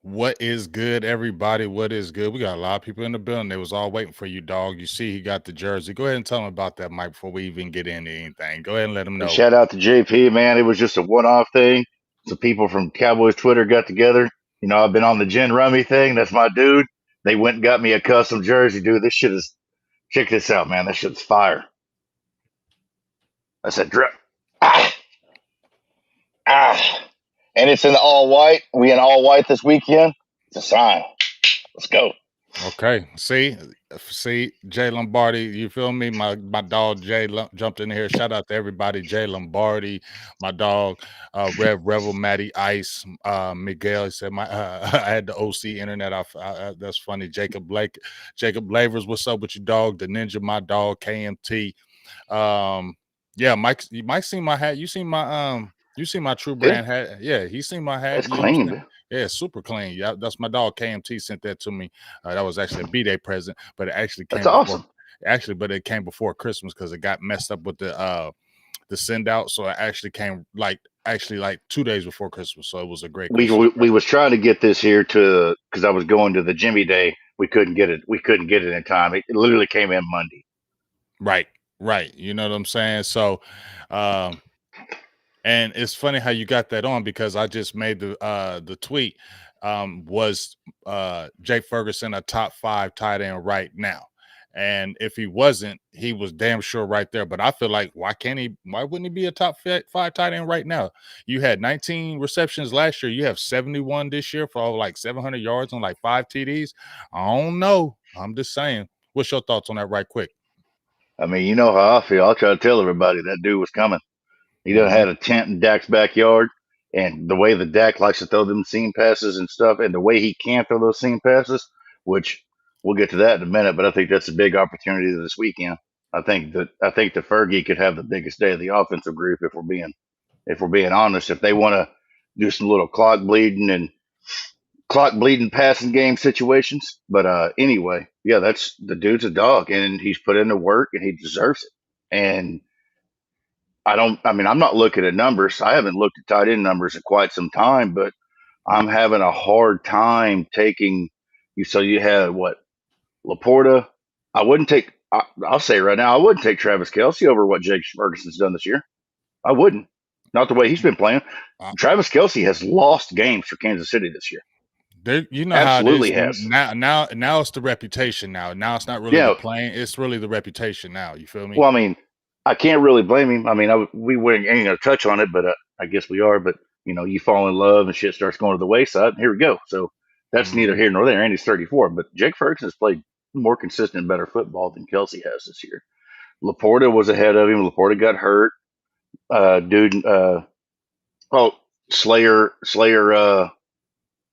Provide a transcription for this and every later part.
What is good, everybody? What is good? We got a lot of people in the building. They was all waiting for you, dog. You see, he got the jersey. Go ahead and tell them about that, Mike, before we even get into anything. Go ahead and let them Hey, know. shout out to JP, man. It was just a one-off thing. Some people from Cowboys Twitter got together. You know, I've been on the Gin Rummy thing. That's my dude. They went and got me a custom jersey, dude. This shit is, check this out, man. This shit's fire. I said, drip. Ah, ah. And it's in all white. We in all white this weekend. It's a sign. Let's go. Okay. See, Jay Lombardi, you feel me? My dog Jay jumped in here. Shout out to everybody. Jay Lombardi, my dog, Rev Revel, Matty Ice, Miguel. He said I had the OC internet. That's funny. Jacob Lavers, what's up with you, dog? The Ninja, my dog, KMT. Yeah, Mike seen my hat. You seen my True Brand hat. Yeah, he seen my hat. It's You know what I'm clean, saying? man. Yeah, super clean. Yeah, that's my dog KMT sent that to me. That was actually a B-Day present, but it actually That's came before. awesome. But it came before Christmas because it got messed up with the send out. So it actually came like 2 days before Christmas. So it was a great Christmas We present. was trying to get this here to because I was going to the Jimmy Day. We couldn't get it. We couldn't get it in time. It literally came in Monday. Right. You know what I'm saying? So, and it's funny how you got that on because I just made the tweet. Was Jake Ferguson a top 5 tight end right now? And if he wasn't, he was damn sure right there. But I feel like why wouldn't he be a top 5 tight end right now? You had 19 receptions last year. You have 71 this year for like 700 yards on like 5 TDs. I don't know. I'm just saying. What's your thoughts on that right quick? I mean, you know how I feel. I'll try to tell everybody that dude was coming. He done Mm-hmm. had a tent in Dak's backyard, and the way the Dak likes to throw them seam passes and stuff, and the way he can throw those seam passes, which we'll get to that in a minute. But I think that's a big opportunity this weekend. I think the Fergie could have the biggest day of the offensive group if we're being honest. If they want to do some little clock bleeding passing game situations. But anyway, yeah, that's the dude's a dog, and he's put in the work, and he deserves it. And I mean, I'm not looking at numbers. I haven't looked at tight end numbers in quite some time, but I'm having a hard time taking you. So you had what, Laporta? I wouldn't take. I'll say right now, I wouldn't take Travis Kelsey over what Jake Ferguson's done this year. I wouldn't. Not the way he's been playing. Travis Kelsey has lost games for Kansas City this year. You know how it Absolutely is has. now it's the reputation now it's not really the Yeah. playing, it's really the reputation now, you feel me? Well, I mean, I can't really blame him. I mean, we ain't gonna touch on it, but I guess we are. But you fall in love and shit starts going to the wayside. And here we go. So that's neither Mm-hmm. here nor there. And he's 34, but Jake Ferguson has played more consistent, better football than Kelsey has this year. Laporta was ahead of him. Laporta got hurt. Dude, oh, Slayer,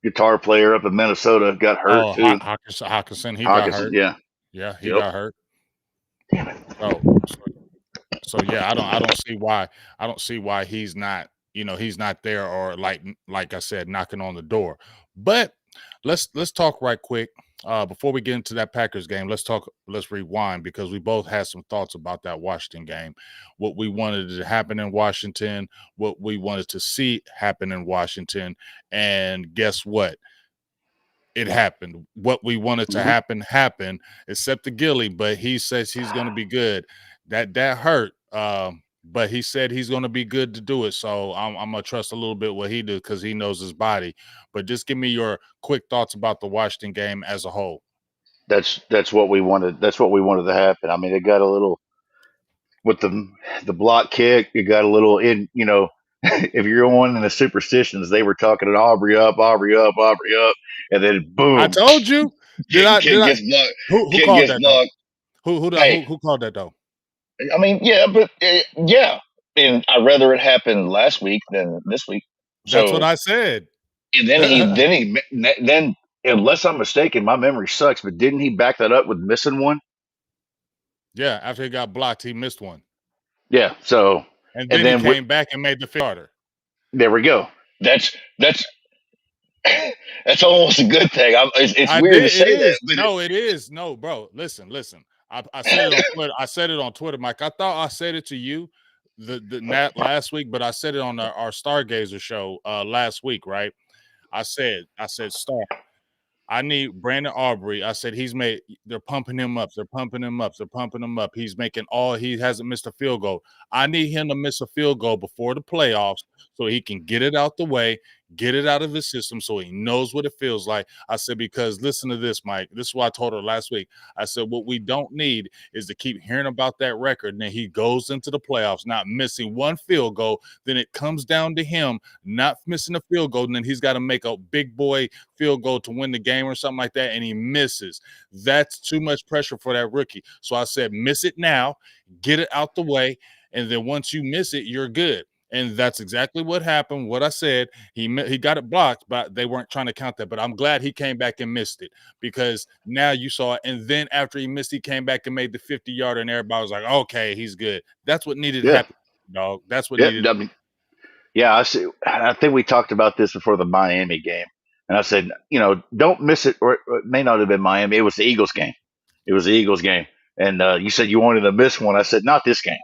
guitar player up in Minnesota got hurt Oh, too. Hawkinson, he got Hawkinson, hurt. yeah, Yeah, he yep. got hurt. Damn it. So yeah, I don't see why he's not, he's not there, or like I said, knocking on the door. But let's talk right quick. Before we get into that Packers game, let's rewind because we both had some thoughts about that Washington game. What we wanted to happen in Washington, what we wanted to see happen in Washington, and guess what? It happened. What we wanted to Hmm. happened, except the Gilly, but he says he's going to be good. That hurt, but he said he's going to be good to do it. So I'm gonna trust a little bit what he do because he knows his body. But just give me your quick thoughts about the Washington game as a whole. That's what we wanted. That's what we wanted to happen. I mean, it got a little with the block kick. It got a little in. If you're going in the superstitions, they were talking it Aubrey up, Aubrey up, Aubrey up, and then I boom, told you. kid gets blocked. Who Kid called gets that though? blocked. Who Hey, who called that though? I mean, yeah, but yeah, and I'd rather it happen last week than this week. That's what So, I said. and then unless I'm mistaken, my memory sucks, but didn't he back that up with missing one? Yeah, after he got blocked, he missed one. Yeah. So, And and then he then came back and made the starter. there we go. That's that's almost a good thing. It's I weird to did. It say that, is. No, it is. No, bro. Listen. I said it on Twitter. I said it on Twitter, Mike. I thought I said it to you last week, but I said it on our Stargazer show last week, right? I said, Star, I need Brandon Aubrey. I said they're pumping him up. They're pumping him up. They're pumping him up. He hasn't missed a field goal. I need him to miss a field goal before the playoffs so he can get it out the way, get it out of his system so he knows what it feels like. I said, because listen to this, Mike. This is what I told her last week. I said, what we don't need is to keep hearing about that record. And then he goes into the playoffs, not missing one field goal. Then it comes down to him not missing a field goal. And then he's got to make a big boy field goal to win the game or something like that, and he misses. That's too much pressure for that rookie. So I said, miss it now, get it out the way, and then once you miss it, you're good. And that's exactly what happened. What I said, he got it blocked, but they weren't trying to count that. But I'm glad he came back and missed it because now you saw it. And then after he missed, he came back and made the 50-yarder, and everybody was like, "Okay, he's good." That's what needed to yeah, happen, dog. That's what yeah. needed. I mean, yeah. I see. I think we talked about this before the Miami game, and I said, don't miss it. Or it may not have been Miami. It was the Eagles game. It was the Eagles game, and you said you wanted to miss one. I said, not this game.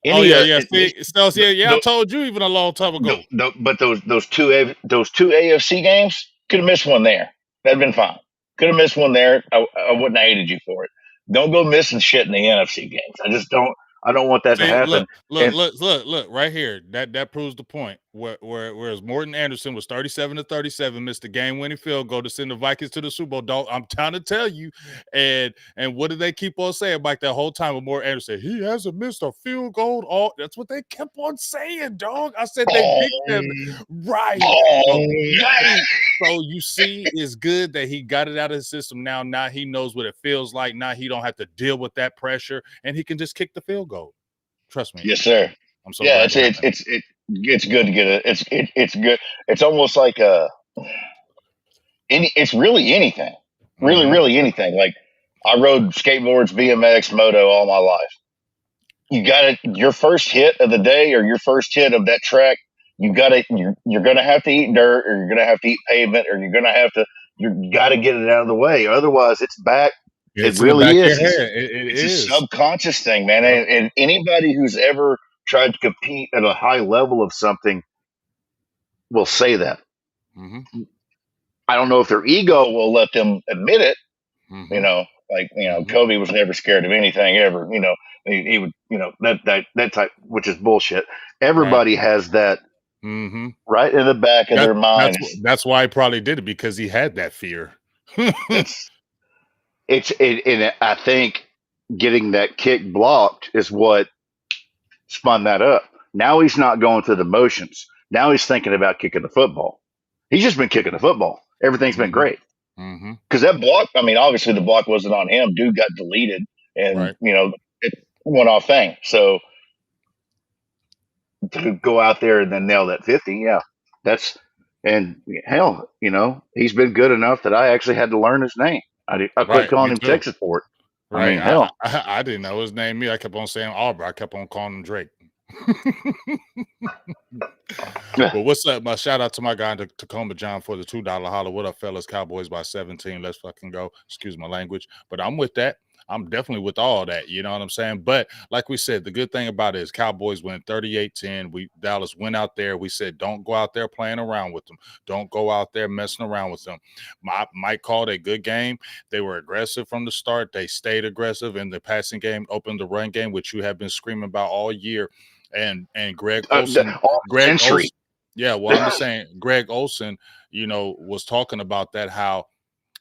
Oh Any yeah, yeah. See, Stelz, yeah. I the, told you even a long time ago. but those two AFC games could have missed one there. That'd been fine. Could have missed one there. I wouldn't have hated you for it. Don't go missing shit in the NFC games. I just don't. I don't want that to See, happen. And look, right here. That proves the point. Whereas Morton Anderson was 37-37, missed the game-winning field goal to send the Vikings to the Super Bowl. Dog, I'm trying to tell you. And what did they keep on saying, Mike, that whole time with Morton Anderson? He hasn't missed a field goal. All that's what they kept on saying, dog. I said they picked them right. So, right. So you see, it's good that he got it out of his system now. Now he knows what it feels like. Now he don't have to deal with that pressure, and he can just kick the field goal. Trust me. yes, sir. I'm so Yeah, glad it's it it's happened. it's it, it's good to get it. It's good. It's almost like it's really anything. Really, Mm-hmm. really anything. Like I rode skateboards, BMX, moto all my life. You got it. Your first hit of the day or your first hit of that track, you got to you're going to have to eat dirt or you're going to have to eat pavement or you're going to have to you got to get it out of the way. Otherwise, it's back. It It's in the really back of is. your head. It It's a is. subconscious thing, man. Yep. And anybody who's ever tried to compete at a high level of something will say that. Mm-hmm. I don't know if their ego will let them admit it. You Mm-hmm. know, like Mm-hmm. Kobe was never scared of anything ever. He would that type, which is bullshit. Right. Everybody has that Mm-hmm. right in the back of their mind. That's why he probably did it because he had that fear. That's and I think getting that kick blocked is what spun that up. Now he's not going through the motions. Now he's thinking about kicking the football. He's just been kicking the football. Everything's been Mm-hmm. great Mm-hmm. because that block. I mean, obviously the block wasn't on him. Dude got deleted, and Right. it went off thing. So to go out there and then nail that 50, yeah, that's and hell, he's been good enough that I actually had to learn his name. I quit Right. calling Me him too. Texas for it. I Right. mean, hell, I didn't know his name. I kept on saying Aubrey. I kept on calling him Drake. yeah, But what's up? My shout out to my guy in Tacoma John for the $2 holler. What up, fellas? Cowboys by 17. Let's fucking go. Excuse my language. But I'm with that. I'm definitely with all that. You know what I'm saying? But like we said, the good thing about it is Cowboys win 38-10. Dallas went out there. We said, don't go out there playing around with them. Don't go out there messing around with them. Mike called a good game. They were aggressive from the start. They stayed aggressive in the passing game, opened the run game, which you have been screaming about all year. And Greg Olson, all Greg century. Olson, yeah, well, I'm just saying, Greg Olson, was talking about that. How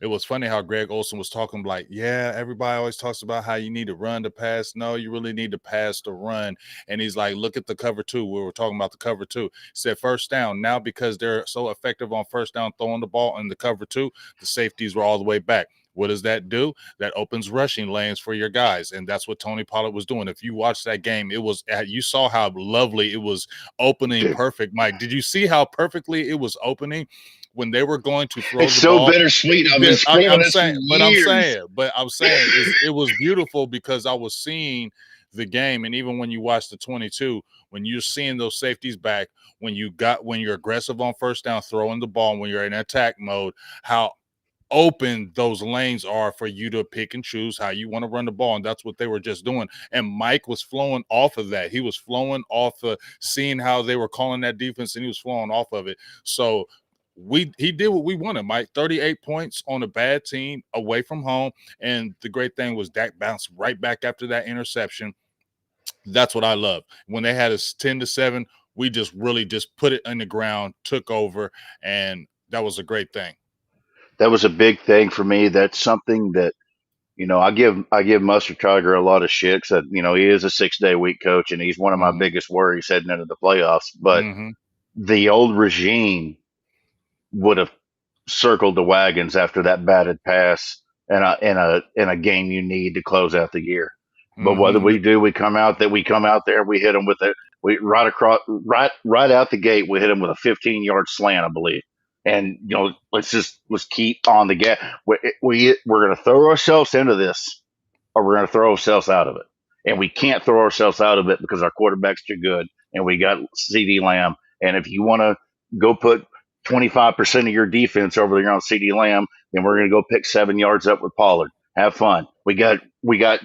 it was funny how Greg Olson was talking like, yeah, everybody always talks about how you need to run to pass. No, you really need to pass to run. And he's like, look at the cover two. We were talking about the cover two. He said first down. Now, because they're so effective on first down throwing the ball in the cover two, the safeties were all the way back. What does that do? That opens rushing lanes for your guys. And that's what Tony Pollard was doing. If you watch that game, you saw how lovely it was opening Dude, perfect. Mike, did you see how perfectly it was opening when they were going to throw it's the so ball? bittersweet. I've been screaming I'm this for saying, years. it was beautiful because I was seeing the game. And even when you watch the 22, when you're seeing those safeties back, when you're aggressive on first down, throwing the ball, when you're in attack mode, how open those lanes are for you to pick and choose how you want to run the ball. And that's what they were just doing. And Mike was flowing off of that. He was flowing off of seeing how they were calling that defense, and he was flowing off of it. So he did what we wanted, Mike. 38 points on a bad team away from home. And the great thing was Dak bounced right back after that interception. That's what I love. When they had us 10-7, we just really just put it in the ground, took over, and that was a great thing. That was a big thing for me. That's something that, I give Mustard Tiger a lot of shit because, he is a 6-day week coach and he's one of my Mm-hmm. biggest worries heading into the playoffs. But Mm-hmm. the old regime would have circled the wagons after that batted pass in a game you need to close out the year. But what do Mm-hmm. we do? We come out there, we hit them with it. We right across, right out the gate. We hit them with a 15-yard slant, I believe. And let's keep on the gas. We're going to throw ourselves into this, or we're going to throw ourselves out of it. And we can't throw ourselves out of it because our quarterback's too good, and we got CD Lamb. And if you want to go put 25% of your defense over there on CD Lamb, then we're going to go pick 7 yards up with Pollard. Have fun. Dude, we got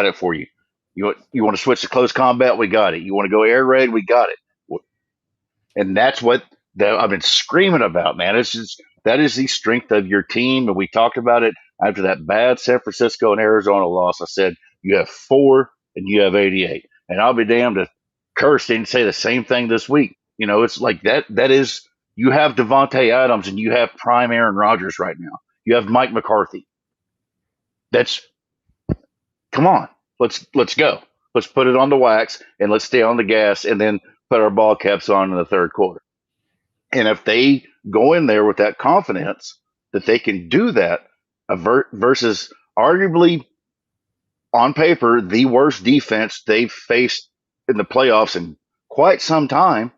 it for you. You want to switch to close combat? We got it. You want to go air raid? We got it. And that's what I've been screaming about, man. That is the strength of your team. And we talked about it after that bad San Francisco and Arizona loss. I said, you have 4 and you have 88. And I'll be damned if Curse didn't say the same thing this week. It's like that is, you have Devontae Adams and you have prime Aaron Rodgers right now. You have Mike McCarthy. Come on. Let's go. Let's put it on the wax and let's stay on the gas and then put our ball caps on in the third quarter. And if they go in there with that confidence that they can do that, versus arguably on paper the worst defense they've faced in the playoffs in quite some time,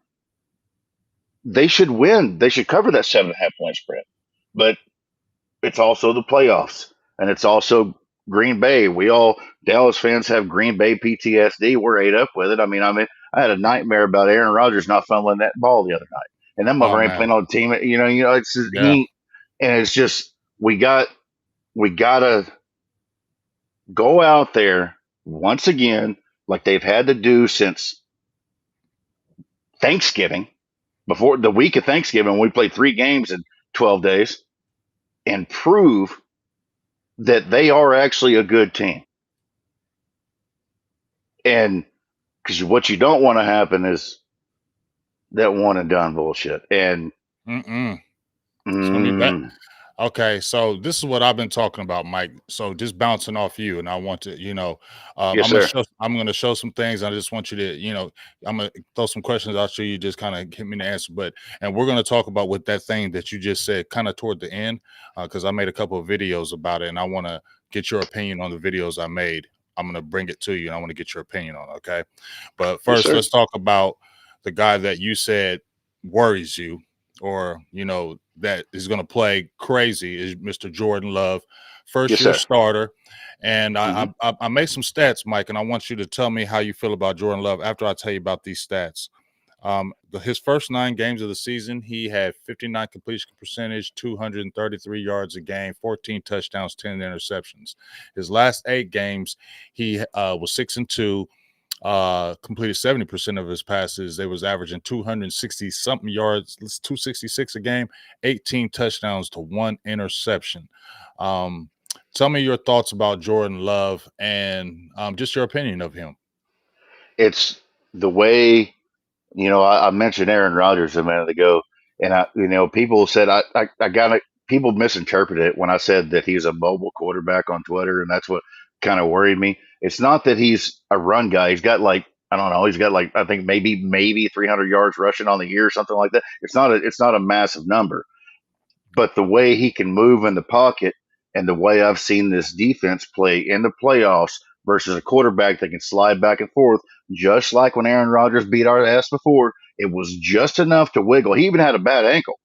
they should win. They should cover that 7.5 point spread. But it's also the playoffs, and it's also Green Bay. Dallas fans have Green Bay PTSD. We're ate up with it. I had a nightmare about Aaron Rodgers not fumbling that ball the other night, and that Oh mother ain't man. playing on the team. It's just, Yeah. and it's just we gotta go out there once again like they've had to do since Thanksgiving, before the week of Thanksgiving, when we played 3 games in 12 days, and prove that they are actually a good team. And because what you don't want to happen is that one and done bullshit. And Mm-mm. It's gonna be bad. mm, Okay, so this is what I've been talking about, Mike. So just bouncing off you, and I want to, yes, sir. I'm gonna show some things. I just want you to, I'm gonna throw some questions out to you. Just kind of give me the answer, and we're gonna talk about what that thing that you just said, kind of toward the end, because I made a couple of videos about it, and I want to get your opinion on the videos I made. I'm gonna bring it to you, and I want to get your opinion on it. Okay, but Yes, first, sir. let's talk about the guy that you said worries you, or that is going to play crazy, is Mr. Jordan Love, first Yes, year sir. starter. And Hmm. I made some stats, Mike, and I want you to tell me how you feel about Jordan Love after I tell you about these stats. His first 9 games of the season, he had 59 completion percentage, 233 yards a game, 14 touchdowns, 10 interceptions. His last 8 games, he was 6-2, completed 70% of his passes. They was averaging 260 something yards, 266 a game, 18 touchdowns to 1 interception. Um, Tell me your thoughts about Jordan Love, and just your opinion of him. It's the way, I mentioned Aaron Rodgers a minute ago, and people said I got it. People misinterpreted it when I said that he's a mobile quarterback on Twitter, and that's what kind of worried me. It's not that he's a run guy. He's got like, I don't know. He's got like, I think maybe 300 yards rushing on the year or something like that. It's not a massive number, but the way he can move in the pocket and the way I've seen this defense play in the playoffs versus a quarterback that can slide back and forth, just like when Aaron Rodgers beat our ass before, it was just enough to wiggle. He even had a bad ankle.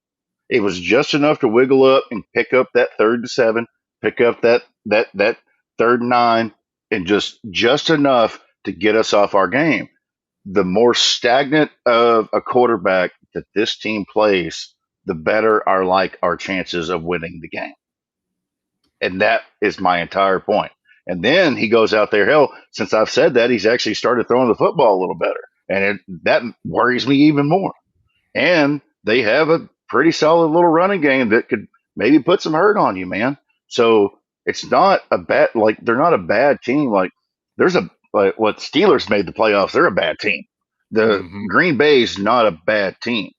It was just enough to wiggle up and pick up that 3rd and 7, pick up that 3rd and 9, and just enough to get us off our game. The more stagnant of a quarterback that this team plays, the better our chances of winning the game. And that is my entire point. And then he goes out there. Hell, since I've said that, he's actually started throwing the football a little better, and that worries me even more. And they have a pretty solid little running game that could maybe put some hurt on you, man. So it's not a bad, like, they're not a bad team. Like, there's a, like, what Steelers made the playoffs, they're a bad team. The Mm-hmm. Green Bay is not a bad team.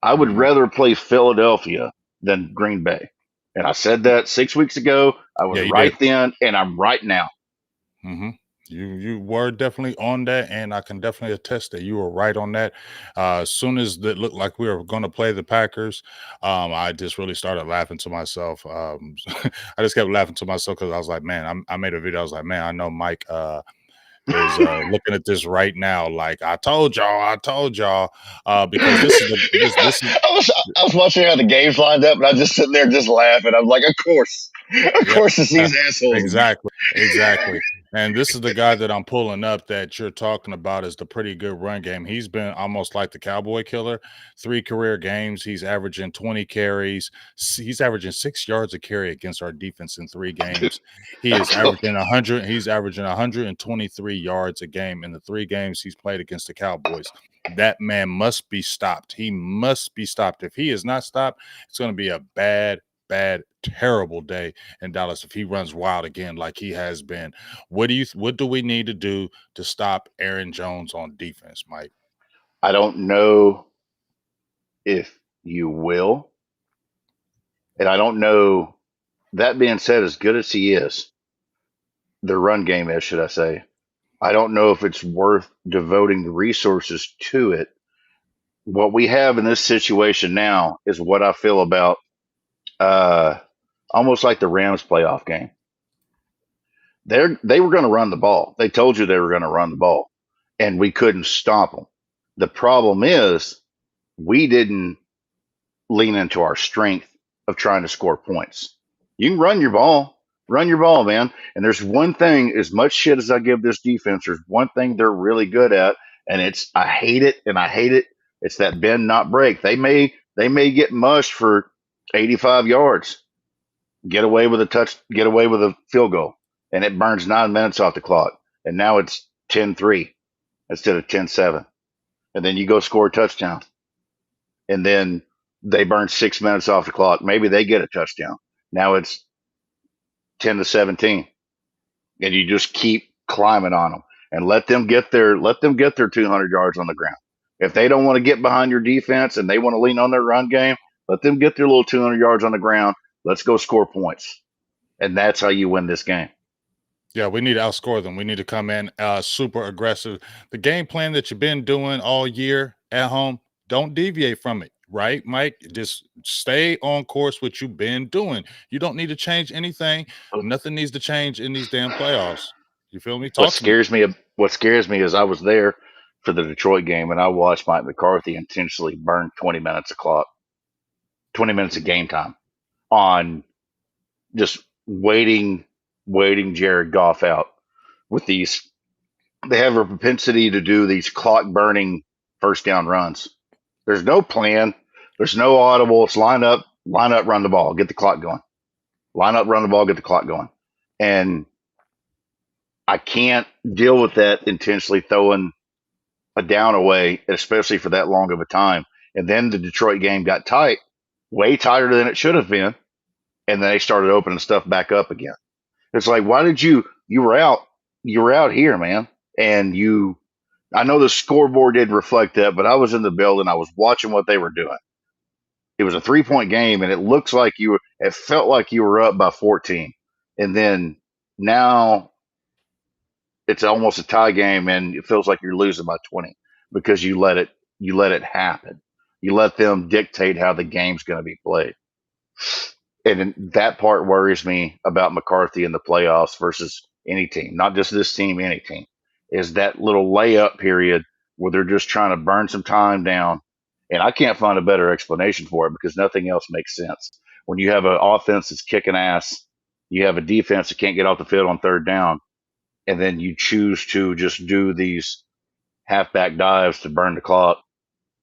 I would Mm-hmm. rather play Philadelphia than Green Bay. And I said that 6 weeks ago. I was Yeah, you right did. then, and I'm right now. Mm-hmm. You were definitely on that, and I can definitely attest that you were right on that. As soon as it looked like we were going to play the Packers, I just really started laughing to myself. I just kept laughing to myself because I was like, man, I made a video. I was like, man, I know Mike is looking at this right now. Like, I told y'all, because this is the this is I was watching how the games lined up, and I was just sitting there just laughing. I'm like, of yeah, course, it's these assholes again. exactly, exactly. And this is the guy that I'm pulling up that you're talking about is the pretty good run game. He's been almost like the Cowboy killer. 3 career games, he's averaging 20 carries. He's averaging 6 yards a carry against our defense in 3 games. He I is told averaging 100. He's averaging 123 yards a game in the 3 games he's played against the Cowboys. That man must be stopped. He must be stopped. If he is not stopped, it's going to be a bad, terrible day in Dallas if he runs wild again like he has been. What do we need to do to stop Aaron Jones on defense, Mike? I don't know if you will, and I don't know. That being said, as good as he is, the run game is, should I say, I don't know if it's worth devoting the resources to it. What we have in this situation now is what I feel about uh, almost like the Rams playoff game. They were going to run the ball. They told you they were going to run the ball, and we couldn't stop them. The problem is we didn't lean into our strength of trying to score points. You can run your ball, man. And there's one thing, as much shit as I give this defense, there's one thing they're really good at, and it's I hate it and I hate it. It's that bend not break. They may get mushed for 85 yards, get away with a field goal, and it burns 9 minutes off the clock. And now it's 10-3 instead of 10-7. And then you go score a touchdown. And then they burn 6 minutes off the clock. Maybe they get a touchdown. Now it's 10-17. And you just keep climbing on them and let them get their 200 yards on the ground. If they don't want to get behind your defense and they want to lean on their run game, let them get their little 200 yards on the ground. Let's go score points. And that's how you win this game. Yeah, we need to outscore them. We need to come in super aggressive. The game plan that you've been doing all year at home, don't deviate from it, right, Mike? Just stay on course what you've been doing. You don't need to change anything. Nothing needs to change in these damn playoffs. You feel me? What Talk to me. scares me, what scares me is I was there for the Detroit game and I watched Mike McCarthy intentionally burn 20 minutes of clock, 20 minutes of game time on just waiting Jared Goff out with these. They have a propensity to do these clock burning first down runs. There's no plan. There's no audible. It's line up, run the ball, get the clock going. Line up, run the ball, get the clock going. And I can't deal with that intentionally throwing a down away, especially for that long of a time. And then the Detroit game got tight, way tighter than it should have been. And then they started opening stuff back up again. It's like, why did you were out here, man. And I know the scoreboard did reflect that, but I was in the building. I was watching what they were doing. It was a 3 point game, and it felt like you were up by 14. And then now it's almost a tie game, and it feels like you're losing by 20 because you let it happen. You let them dictate how the game's going to be played. And that part worries me about McCarthy in the playoffs versus any team, not just this team, any team, is that little layup period where they're just trying to burn some time down. And I can't find a better explanation for it because nothing else makes sense. When you have an offense that's kicking ass, you have a defense that can't get off the field on third down, and then you choose to just do these halfback dives to burn the clock.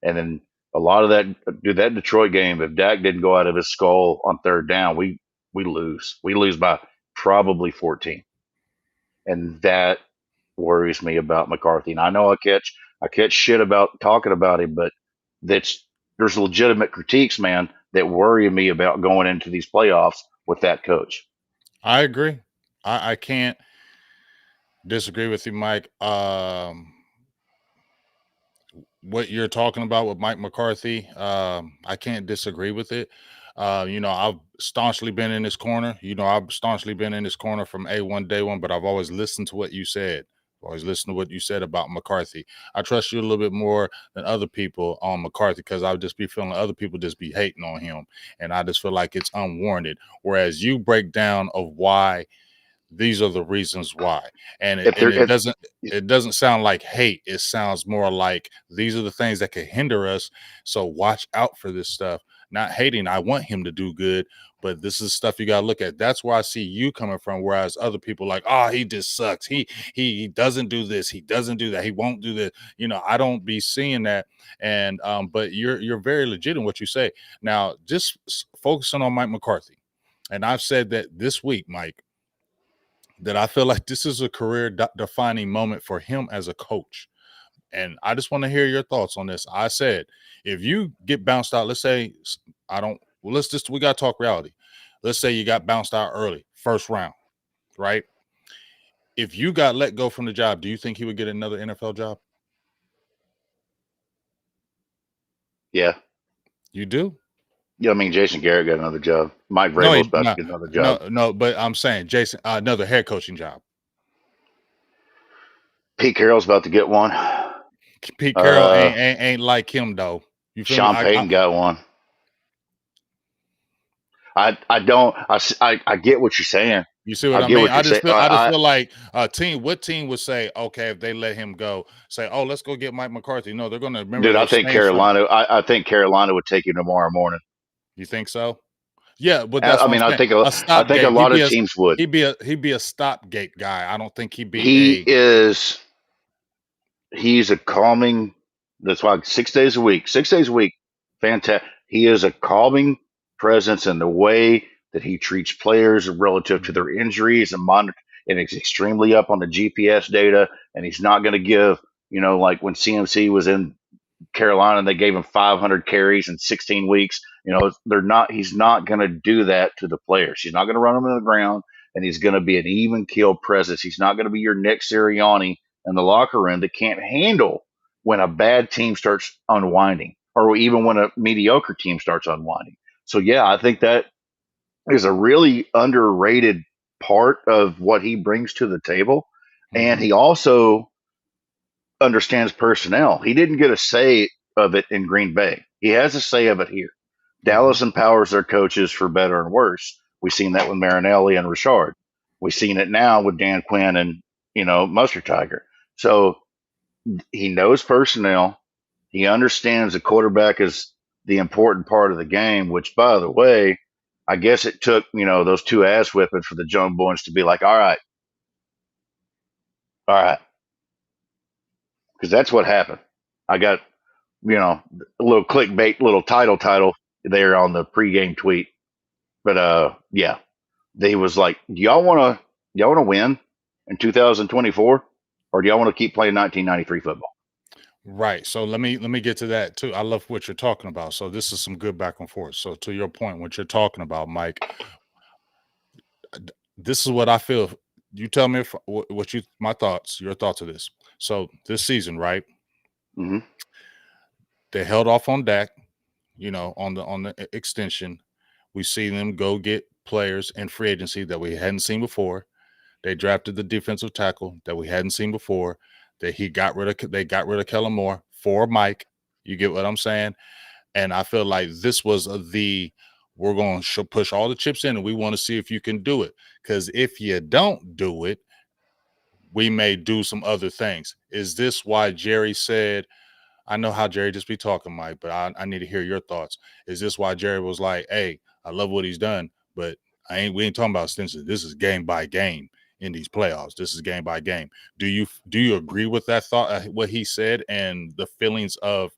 And then a lot of that, dude, that Detroit game, if Dak didn't go out of his skull on third down, we lose. We lose by probably 14. And that worries me about McCarthy. And I know I catch shit about talking about him, but that's there's legitimate critiques, man, that worry me about going into these playoffs with that coach. I agree. I can't disagree with you, Mike. What you're talking about with Mike McCarthy, I can't disagree with it. I've staunchly been in this corner. I've staunchly been in this corner from A1 day one, but I've always listened to what you said. Always listen to what you said about McCarthy. I trust you a little bit more than other people on McCarthy because I would just be feeling other people just be hating on him. And I just feel like it's unwarranted. Whereas you break down of why these are the reasons why, and it, If and there, it if doesn't it doesn't sound like hate. It sounds more like these are the things that could hinder us, so watch out for this stuff. Not hating, I want him to do good, but this is stuff you got to look at. That's where I see you coming from, whereas other people like, oh, he just sucks, he doesn't do this, he doesn't do that, he won't do this. I don't be seeing that. And but you're very legit in what you say. Now just focusing on Mike McCarthy, and I've said that this week, Mike, that I feel like this is a career defining moment for him as a coach. And I just want to hear your thoughts on this. I said, if you get bounced out, let's say, I don't, well, we got to talk reality. Let's say you got bounced out early, first round, right? If you got let go from the job, do you think he would get another NFL job? yeah, You do? yeah. I mean, Jason Garrett got another job. Mike No, Vrabel's about to no, get another no, job. no. But I'm saying, Jason, another head coaching job. Pete Carroll's about to get one. Pete Carroll Uh, ain't like him though. You feel me? Sean Payton got one. I don't. I get what you're saying. You see what I I get mean? what you're saying. I just feel like a team. What team would say, okay, if they let him go, say, oh, let's go get Mike McCarthy? No, they're going to remember Dude, I those think things from. Carolina. I think Carolina would take you tomorrow morning. You think so? Yeah, but I that's I what I'm mean, I saying. think A I think a stopgate. lot of teams would. He'd be a stopgate guy. I don't think he'd be He a. is. He's a calming. That's why 6 days a week. 6 days a week. Fantastic. He is a calming presence in the way that he treats players relative to their injuries and monitor. And it's extremely up on the GPS data. And he's not going to give. Like when CMC was in Carolina and they gave him 500 carries in 16 weeks. They're not. He's not going to do that to the players. He's not going to run them in the ground, and he's going to be an even keel presence. He's not going to be your Nick Sirianni in the locker room that can't handle when a bad team starts unwinding, or even when a mediocre team starts unwinding. So yeah, I think that is a really underrated part of what he brings to the table, and Mm-hmm, he also understands personnel. He didn't get a say of it in Green Bay. He has a say of it here. mm-hmm. Dallas empowers their coaches for better and worse. We've seen that with Marinelli and Richard. We've seen it now with Dan Quinn and Mustard Tiger. So he knows personnel. He understands the quarterback is the important part of the game. Which, by the way, I guess it took those two ass whipping for the Jones boys to be like, all right, because that's what happened. I got a little clickbait, little title there on the pregame tweet. But yeah, they was like, do y'all want to win in 2024, or do y'all want to keep playing 1993 football? Right. So let me get to that too. I love what you're talking about. So this is some good back and forth. So to your point, what you're talking about, Mike, this is what I feel. You tell me if what you my thoughts, your thoughts of this. So this season, right? Hmm. They held off on Dak, on the extension. We see them go get players in free agency that we hadn't seen before. They drafted the defensive tackle that we hadn't seen before. They got rid of Kellen Moore for Mike. You get what I'm saying? And I feel like this was we're going to push all the chips in and we want to see if you can do it. Because if you don't do it, we may do some other things. Is this why Jerry said, I know how Jerry just be talking, Mike, but I need to hear your thoughts. Is this why Jerry was like, hey, I love what he's done, but we ain't talking about extensions. This is game by game in these playoffs. This is game by game. Do you agree with that thought? What he said and the feelings of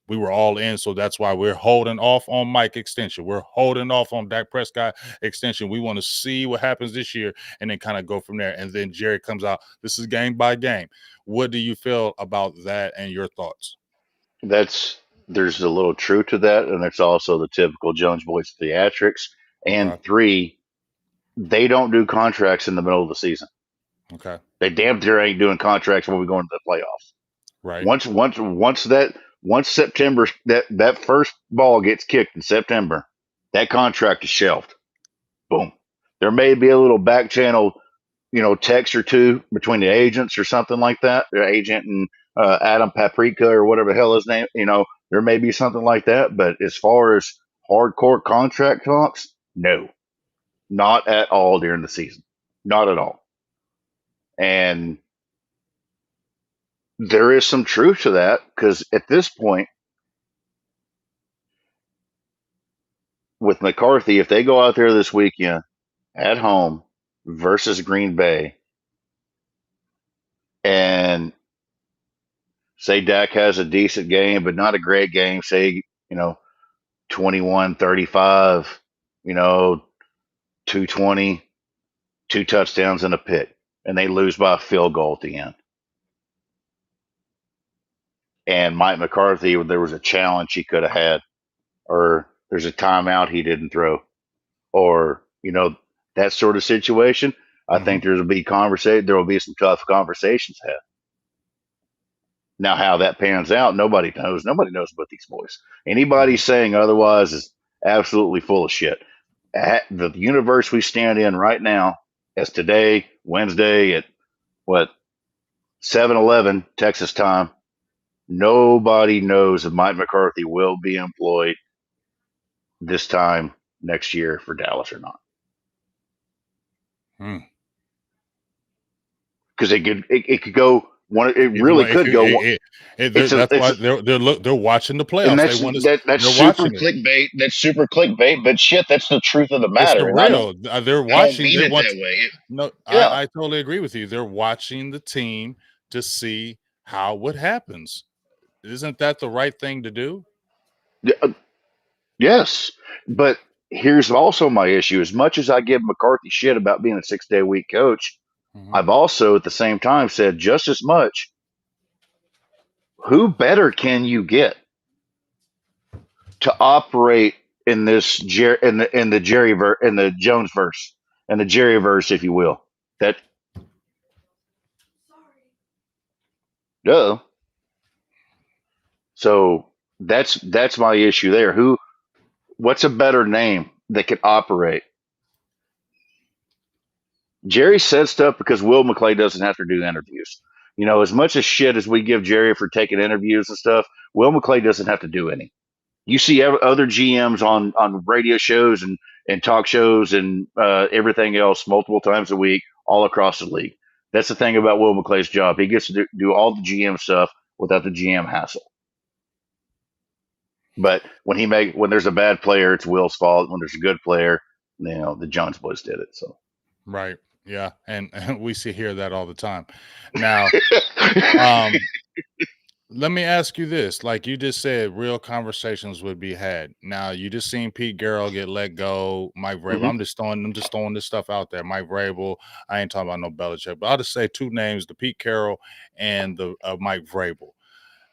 we were all in, so that's why we're holding off on Mike extension. We're holding off on Dak Prescott extension. We want to see what happens this year and then kind of go from there. And then Jerry comes out. This is game by game. What do you feel about that and your thoughts? That's There's a little truth to that, and there's also the typical Jones Boys theatrics. And Okay. three, they don't do contracts in the middle of the season. Okay. They damn near ain't doing contracts when we go into the playoffs. Right. Once September, that first ball gets kicked in September, that contract is shelved. Boom. There may be a little back channel, text or two between the agents or something like that. The agent and Adam Paprika or whatever the hell his name. There may be something like that. But as far as hardcore contract talks, no, not at all during the season, not at all. And there is some truth to that because at this point, with McCarthy, if they go out there this weekend at home versus Green Bay and say Dak has a decent game, but not a great game, say, 21-35, 220, two touchdowns and a pick, and they lose by a field goal at the end. And Mike McCarthy, there was a challenge he could have had, or there's a timeout he didn't throw, or that sort of situation. I Mm-hmm. think there will be some tough conversations had. Now, how that pans out, nobody knows. Nobody knows but these boys. Anybody Mm-hmm. saying otherwise is absolutely full of shit. At the universe we stand in right now, as today, Wednesday at what 7:11 Texas time, nobody knows if Mike McCarthy will be employed this time next year for Dallas or not. Mm. Because it could go one. It Either really way, could go one. that's It's why they're watching the and playoffs. They want us. that's They're super watching it. clickbait. That's super clickbait. But shit, that's the truth of the It's the matter. And real. They're I don't watching. mean They it want. that way. No, Yeah. I totally agree with you. They're watching the team to see how what happens. Isn't that the right thing to do? Yes. But here's also my issue. As much as I give McCarthy shit about being a 6-day week coach, Mm-hmm. I've also at the same time said just as much. Who better can you get to operate in this in the in the Jones verse and the Jerry verse, if you will? That duh. So that's my issue there. What's a better name that could operate? Jerry said stuff because Will McClay doesn't have to do interviews. As much as shit as we give Jerry for taking interviews and stuff, Will McClay doesn't have to do any. You see other GMs on radio shows and talk shows and everything else multiple times a week all across the league. That's the thing about Will McClay's job. He gets to do all the GM stuff without the GM hassle. But when there's a bad player, it's Will's fault. When there's a good player, the Jones boys did it. So Right. Yeah, and we see hear that all the time. Now, um, let me ask you this: like you just said, real conversations would be had. Now, you just seen Pete Carroll get let go. Mike Vrabel. hmm I'm just throwing this stuff out there. Mike Vrabel. I ain't talking about no Belichick, but I'll just say two names: the Pete Carroll and the Mike Vrabel.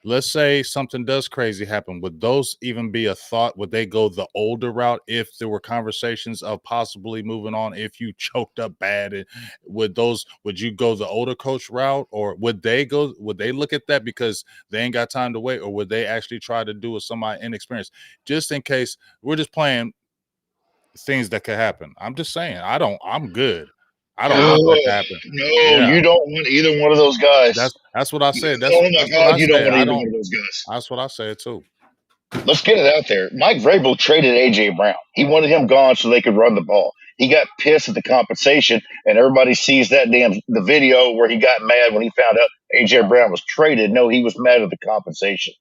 Let's say something does crazy happen. Would those even be a thought? Would they go the older route if there were conversations of possibly moving on if you choked up bad? And would you go the older coach route, or would they look at that because they ain't got time to wait, or would they actually try to do with somebody inexperienced? Just in case we're just playing things that could happen. I'm just saying, I'm good. I don't want that no, to happen. no, Yeah. you don't want either one of those guys. That's what I said. Oh my That's what God, I you don't said. want I either don't one of those guys. That's what I said too. Let's get it out there. Mike Vrabel traded AJ Brown. He wanted him gone so they could run the ball. He got pissed at the compensation, and everybody sees the video where he got mad when he found out AJ Brown was traded. No, he was mad at the compensation.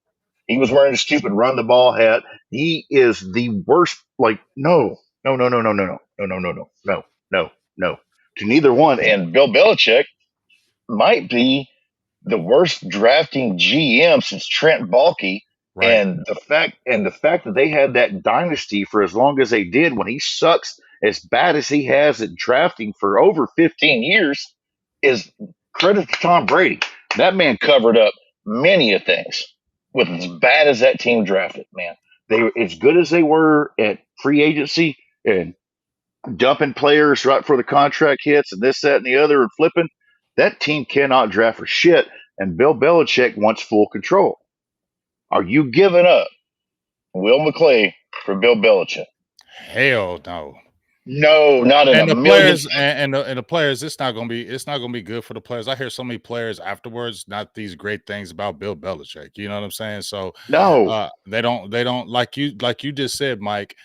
He was wearing a stupid run the ball hat. He is the worst. Like no, no, no, no, no, no, no, no, no, no, no, no, no. to neither one. And Bill Belichick might be the worst drafting GM since Trent Baalke. Right. And the fact that they had that dynasty for as long as they did when he sucks as bad as he has at drafting for over 15 years is credit to Tom Brady. That man covered up many of things with as bad as that team drafted, man. They were as good as they were at free agency and dumping players right before the contract hits and this, that, and the other and flipping. That team cannot draft for shit, and Bill Belichick wants full control. Are you giving up Will McClay for Bill Belichick? Hell no. No, not in a And the million. players and the players, it's not gonna be good for the players. I hear so many players afterwards, not these great things about Bill Belichick. You know what I'm saying? So No, they don't like you just said, Mike.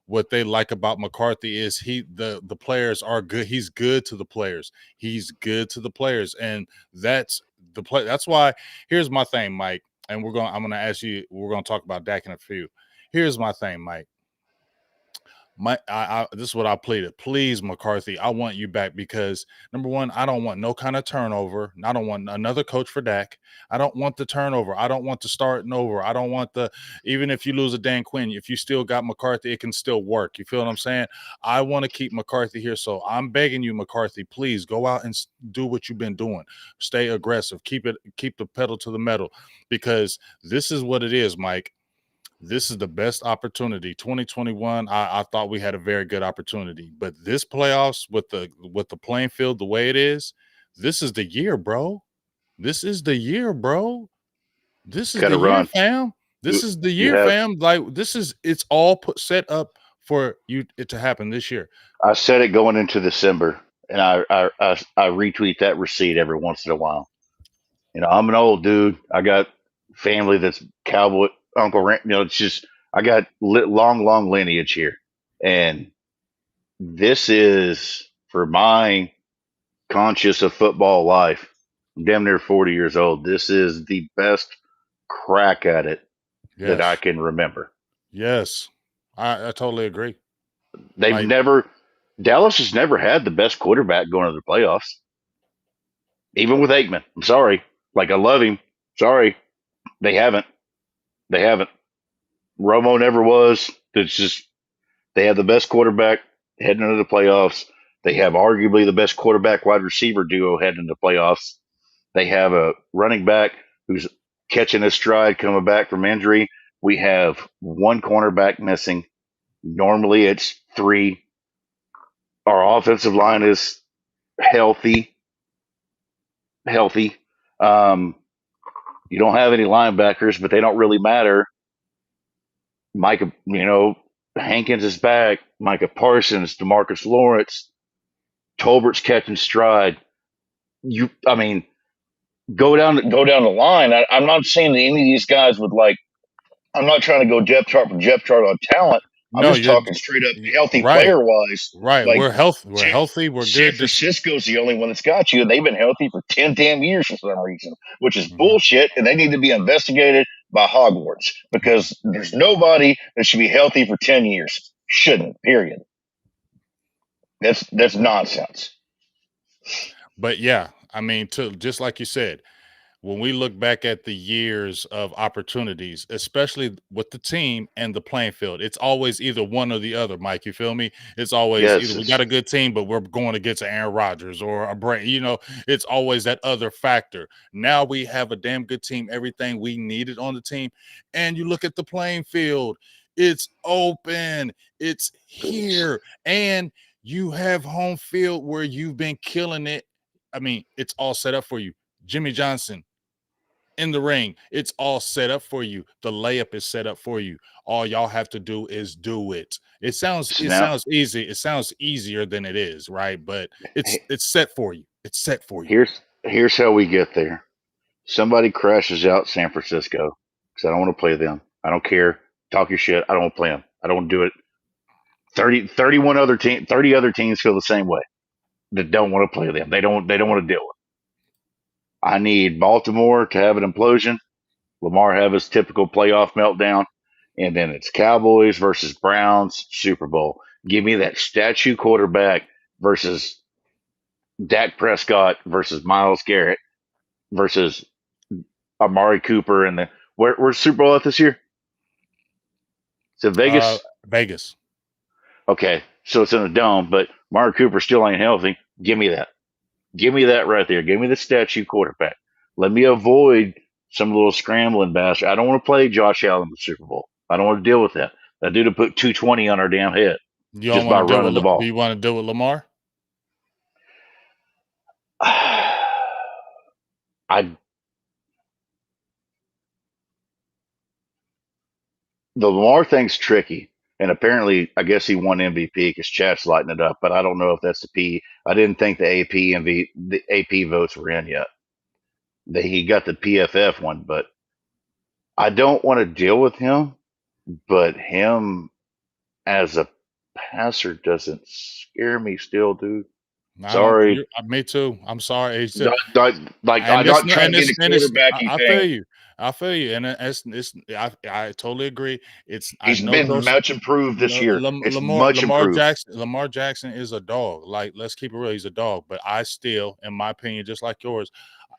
What they like about McCarthy is the players are good. He's good to the players. He's good to the players, and that's the play. That's why. Here's my thing, Mike, and I'm gonna ask you. We're gonna talk about Dak in a few. Here's my thing, Mike. This is what I pleaded. Please, McCarthy, I want you back because number one, I don't want no kind of turnover. I don't want another coach for Dak. I don't want the turnover. I don't want the starting over. I don't want the even if you lose a Dan Quinn, if you still got McCarthy, it can still work. You feel what I'm saying? I want to keep McCarthy here, so I'm begging you, McCarthy, please go out and do what you've been doing. Stay aggressive. Keep the pedal to the metal because this is what it is, Mike. This is the best opportunity. 2021, I thought we had a very good opportunity, but this playoffs with the playing field the way it is, this is the year, bro. This is the year, bro. This is Got the to year, run. fam. You This is the you year, have. fam. Like it's all set up for you it to happen this year. I said it going into December, and I retweet that receipt every once in a while. I'm an old dude. I got family that's cowboy Uncle Ran. It's just I got long lineage here, and this is for my conscious of football life. I'm damn near 40 years old. This is the best crack at it that I Yes. can remember. Yes. I totally agree. They've Like never Dallas has never had the best quarterback going to the playoffs, even with Aikman. I'm sorry. Like I love him. Sorry. They haven't. They haven't. Romo never was. It's just they have the best quarterback heading into the playoffs. They have arguably the best quarterback wide receiver duo heading into the playoffs. They have a running back who's catching his stride coming back from injury. We have one cornerback missing. Normally it's three. Our offensive line is healthy. Healthy. Um, you don't have any linebackers, but they don't really matter. Micah, Hankins is back. Micah Parsons, Demarcus Lawrence, Tolbert's catching stride. I mean, go down the line. I'm not saying that any of these guys would like. I'm not trying to go depth chart for depth chart on talent. I'm no, just talking straight up healthy right. player wise. Right. Like We're healthy. We're San good. This Francisco's the only one that's got you, and they've been healthy for 10 damn years for some reason, which is Mhm. bullshit, and they need to be investigated by Hogwarts because there's nobody that should be healthy for 10 years. Shouldn't, period. That's nonsense. But yeah, I mean, to just like you said, when we look back at the years of opportunities, especially with the team and the playing field, it's always either one or the other, Mike. You feel me? It's always yes, either we got a good team, but we're going against Aaron Rodgers or a brain, it's always that other factor. Now we have a damn good team, everything we needed on the team. And you look at the playing field, it's open, it's here, and you have home field where you've been killing it. I mean, it's all set up for you. Jimmy Johnson, in the ring. It's all set up for you. The layup is set up for you. All y'all have to do is do it. so It now sounds easy. It sounds easier than it is, right? But it's set for you. It's set for you. here's how we get there. Somebody crashes out San Francisco because I don't want to play them. I don't care. Talk your shit. I don't want to play them. I don't want to do it. 30 other teams feel the same way that don't want to play them. They don't want to deal with it. I need Baltimore to have an implosion. Lamar have his typical playoff meltdown. And then it's Cowboys versus Browns Super Bowl. Give me that statue quarterback versus Dak Prescott versus Miles Garrett versus Amari Cooper and where's Super Bowl at this year? Is it Vegas? Vegas. Okay, so it's in a dome, but Amari Cooper still ain't healthy. Give me that. Give me that right there. Give me the statue quarterback. Let me avoid some little scrambling bastard. I don't want to play Josh Allen in the Super Bowl. I don't want to deal with that. That dude will put 220 on our damn head You don't just want by to deal running the with? Do ball. you want to deal with Lamar? I The Lamar thing's tricky, and apparently, I guess he won MVP because chat's lighting it up. But I don't know if that's the P. I didn't think the AP votes were in yet. He got the PFF one, but I don't want to deal with him. But him as a passer doesn't scare me still, dude. I don't. Sorry. Me too. I'm sorry. I'm And it's not not, trying to and get a it's. quarterbacky I feel thing. you. I feel you, and it's. I totally agree. It's. I He's know been those. much improved this No, year. It's much improved. Lamar Jackson is a dog. Like, let's keep it real. He's a dog. But I still, in my opinion, just like yours,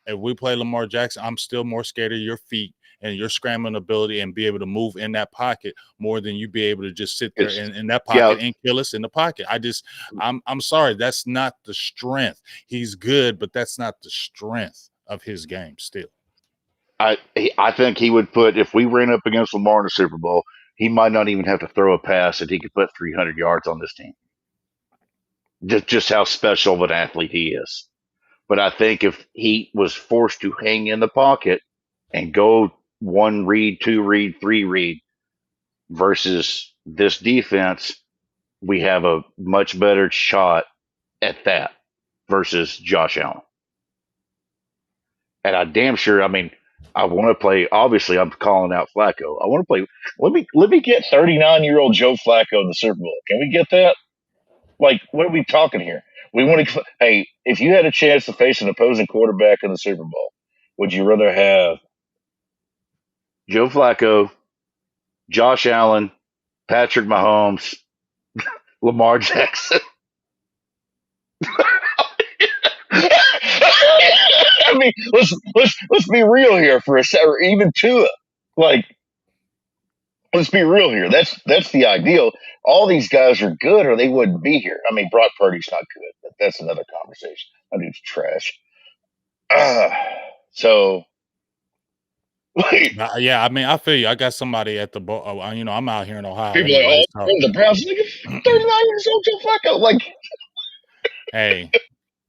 if we play Lamar Jackson, I'm still more scared of your feet and your scrambling ability and be able to move in that pocket more than you be able to just sit there It's in that yeah. pocket and kill us in the pocket. I'm sorry, that's not the strength. He's good, but that's not the strength of his game still. I think he would put if we ran up against Lamar in the Super Bowl, he might not even have to throw a pass, and he could put 300 yards on this team. Just how special of an athlete he is. But I think if he was forced to hang in the pocket and go one read, two read, three read versus this defense, we have a much better shot at that versus Josh Allen. And I damn sure, I mean, I want to play. Obviously, I'm calling out Flacco. I want to play. Let me get 39-year-old Joe Flacco in the Super Bowl. Can we get that? Like, what are we talking here? We want to. Hey, if you had a chance to face an opposing quarterback in the Super Bowl, would you rather have Joe Flacco, Josh Allen, Patrick Mahomes, Lamar Jackson? I mean, let's be real here for a second, or even Tua. Like, let's be real here. That's the ideal. All these guys are good, or they wouldn't be here. I mean, Brock Purdy's not good, but that's another conversation. That dude's trash. Uh, so, wait, Yeah, I mean, I feel you. I got somebody at the I'm out here in Ohio people are like, anyway. oh, So, from the Browns, nigga, 39 years old, Joe Flacco. Like, hey,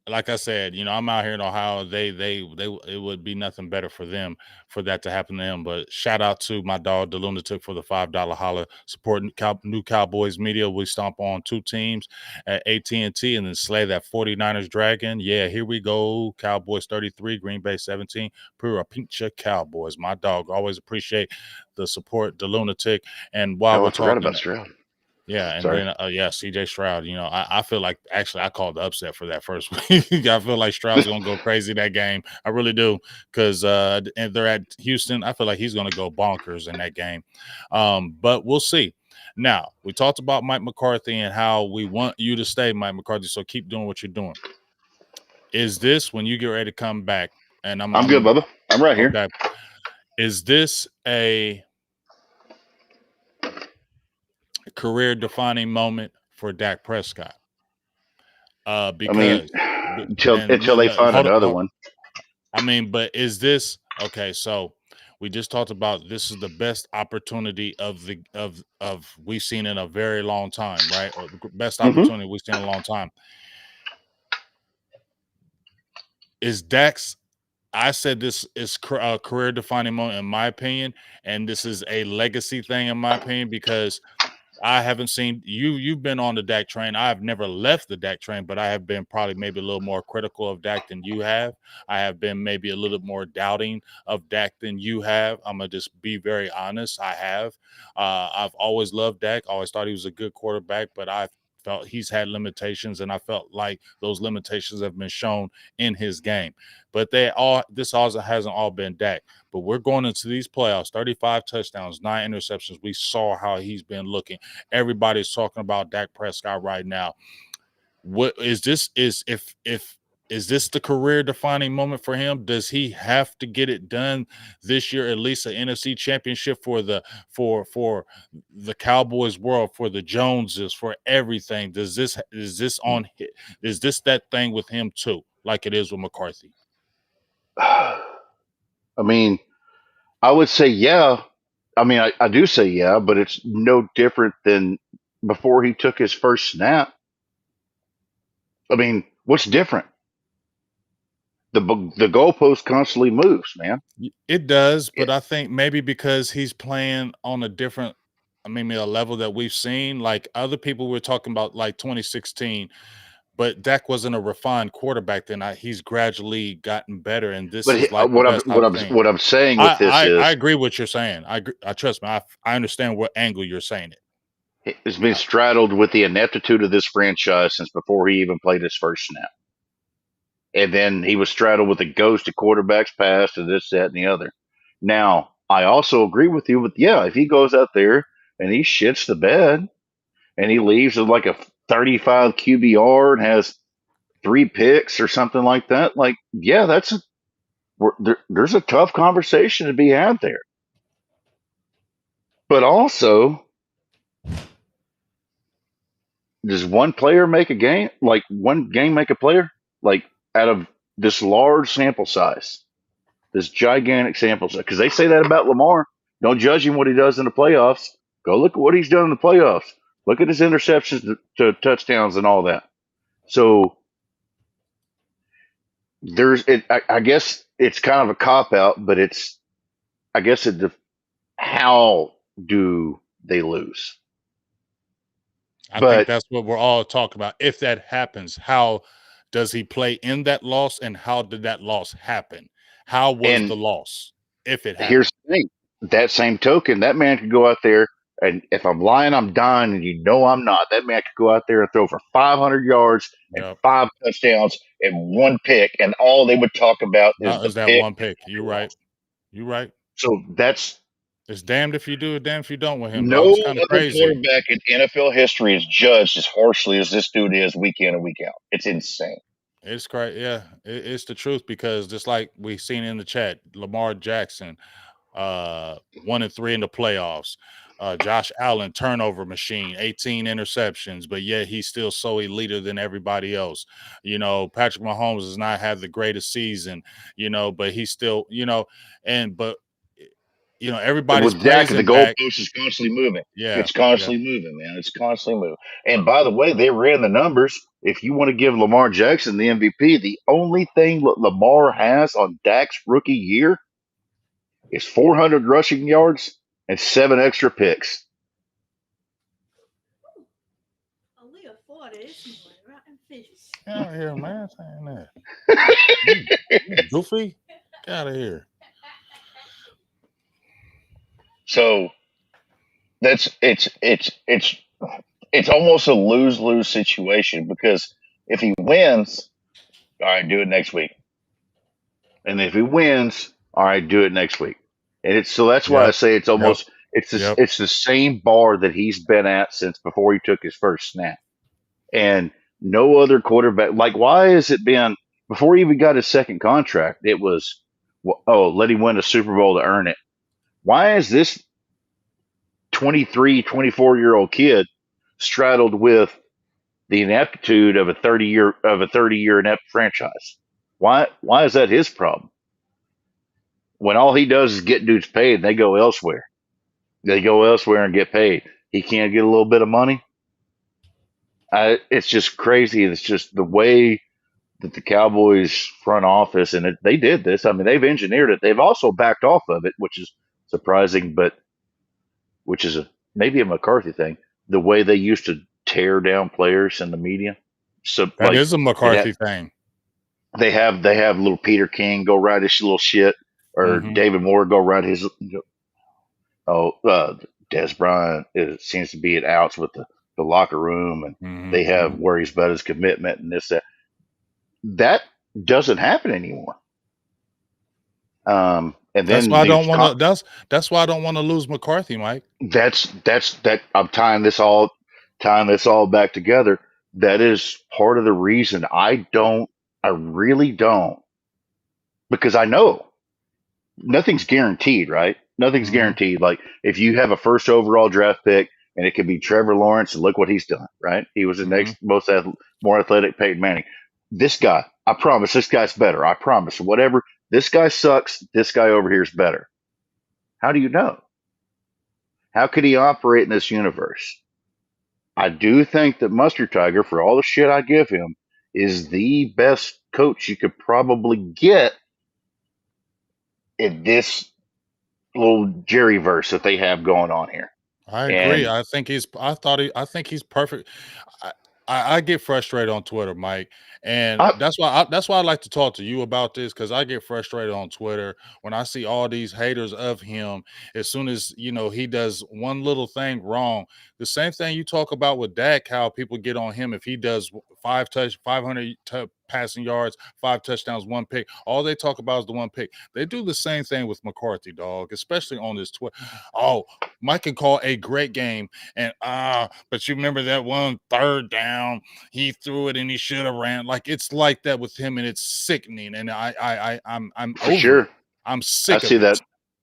like I said, I'm out here in Ohio. They it would be nothing better for them for that to happen to them. But shout out to my dog, the Lunatic, for the $5 holler supporting new Cowboys media. We stomp on two teams at AT&T and then slay that 49ers dragon. Yeah, here we go. Cowboys 33, Green Bay 17. Pura Pincha Cowboys. My dog, always appreciate the support, the Lunatic. And while oh, I we're forgot talking, about Stroud. yeah, and Sorry. then CJ Stroud. I feel like actually I called the upset for that first week. I feel like Stroud's gonna go crazy that game. I really do, because and they're at Houston. I feel like he's gonna go bonkers in that game. But we'll see. Now we talked about Mike McCarthy and how we want you to stay, Mike McCarthy. So keep doing what you're doing. Is this when you get ready to come back? And I'm good, Bubba. I'm right here. okay. Is this a career-defining moment for Dak Prescott? I mean, Because until they find another one. I mean, but is this okay? So we just talked about this is the best opportunity of we've seen in a very long time, right? Or the best opportunity we've seen in a long time. Is Dak's? I said this is a career defining moment in my opinion, and this is a legacy thing in my opinion because I haven't seen you. You've been on the Dak train. I've never left the Dak train, but I have been probably maybe a little more critical of Dak than you have. I have been maybe a little more doubting of Dak than you have. I'm gonna just be very honest. I have. I've always loved Dak. Always thought he was a good quarterback, but I felt he's had limitations, and I felt like those limitations have been shown in his game. But this also hasn't all been Dak. But we're going into these playoffs, 35 touchdowns, 9 interceptions. We saw how he's been looking. Everybody's talking about Dak Prescott right now. What is this? Is if is this the career defining moment for him? Does he have to get it done this year, at least an NFC championship for the Cowboys world, for the Joneses, for everything? Is this is this that thing with him too, like it is with McCarthy? I mean, I would say yeah. I mean, I do say yeah, but it's no different than before he took his first snap. I mean, what's different? The goalpost constantly moves, man. It does, It, but I think maybe because he's playing on a different, maybe a level that we've seen. Like other people were talking about, like 2016, but Dak wasn't a refined quarterback then. He's gradually gotten better, and this but is like the best I've seen. what I'm saying with this I is agree what you're saying. I trust me. I understand what angle you're saying it. it's been I, straddled with the ineptitude of this franchise since before he even played his first snap. And then he was straddled with the ghost of quarterbacks past and this, that, and the other. Now, I also agree with you with, yeah, if he goes out there and he shits the bed and he leaves with like a 35 QBR and has 3 picks or something like that, like, yeah, there's a tough conversation to be had there. But also, does one player make a game? Like one game make a player? Like out of this large sample size, this gigantic sample size, because they say that about Lamar. Don't judge him what he does in the playoffs. Go look at what he's done in the playoffs. Look at his interceptions to touchdowns and all that. So I guess it's kind of a cop out, but I guess how do they lose? I think But that's what we're all talking about. If that happens, how does he play in that loss, and how did that loss happen? How was and the loss if it here's happened? the thing: that same token, that man could go out there, and if I'm lying, I'm dying, and you know I'm not. That man could go out there and throw for 500 yards and Yep. 5 touchdowns and 1 pick, and all they would talk about is That the was that pick one pick. and You're the right. loss. You're right. So that's It's damned if you do, damned if you don't with him, no dog. It's kind of other crazy. quarterback in NFL history is judged as harshly as this dude is week in and week out. It's insane. It's crazy. Yeah, it's the truth, because just like we seen in the chat, Lamar Jackson, 1-3 in the playoffs. Josh Allen, turnover machine, 18 interceptions, but yet he's still so elite than everybody else. Patrick Mahomes has not had the greatest season, but he's still, but everybody's With Dak, the praising Dak. goalpost is constantly moving. Yeah, It's yeah, constantly moving, man. It's constantly moving. And by the way, they ran the numbers. If you want to give Lamar Jackson the MVP, the only thing Lamar has on Dak's rookie year is 400 rushing yards and 7 extra picks. Get out of here, man. Saying that. You goofy. Get out of here. So it's almost a lose-lose situation because if he wins, all right, do it next week. And if he wins, all right, do it next week. And that's why I Yep. say it's Yep. almost Yep. it's the same bar that he's been at since before he took his first snap. And no other quarterback, like, why has it been before he even got his second contract? It was, let him win a Super Bowl to earn it. Why is this 23, 24-year-old kid straddled with the ineptitude of a 30-year inept franchise? Why is that his problem? When all he does is get dudes paid, they go elsewhere. They go elsewhere and get paid. He can't get a little bit of money. It's just crazy. It's just the way that the Cowboys front office, and they did this. I mean, they've engineered it. They've also backed off of it, which is surprising, but which is maybe a McCarthy thing. The way they used to tear down players in the media. So That like is a McCarthy thing. they have little Peter King go write his little shit, or Mm-hmm. David Moore go write his. Des Bryant seems to be at outs with the locker room, and they have Mm-hmm. worries about his commitment and this that. That doesn't happen anymore. And That's then why I don't want to. That's why I don't want to lose McCarthy, Mike. that's that I'm tying this all back together. That is part of the reason I I really don't, because I know nothing's guaranteed, right? Nothing's Mm-hmm. guaranteed. Like if you have a first overall draft pick and it could be Trevor Lawrence, and look what he's done, right? He was the Mm-hmm. next more athletic Peyton Manning. This guy, I promise, this guy's better. I promise. Whatever. This guy sucks. This guy over here is better. How do you know? How could he operate in this universe? I do think that Mustard Tiger, for all the shit I give him, is the best coach you could probably get in this little Jerry verse that they have going on here. I agree. And I think he's. I think he's perfect. I, I get frustrated on Twitter, Mike, and I, that's why I like to talk to you about this, because I get frustrated on Twitter when I see all these haters of him. As soon as he does one little thing wrong, the same thing you talk about with Dak, how people get on him if he does 500 passing yards, 5 touchdowns, 1 pick. All they talk about is the 1 pick. They do the same thing with McCarthy, dog, especially on this Twitter. Oh, Micah called a great game, and but you remember that one third down, he threw it and he should have ran. Like, it's like that with him, and it's sickening. And I'm for over it. sure, I'm I sick see of it. that.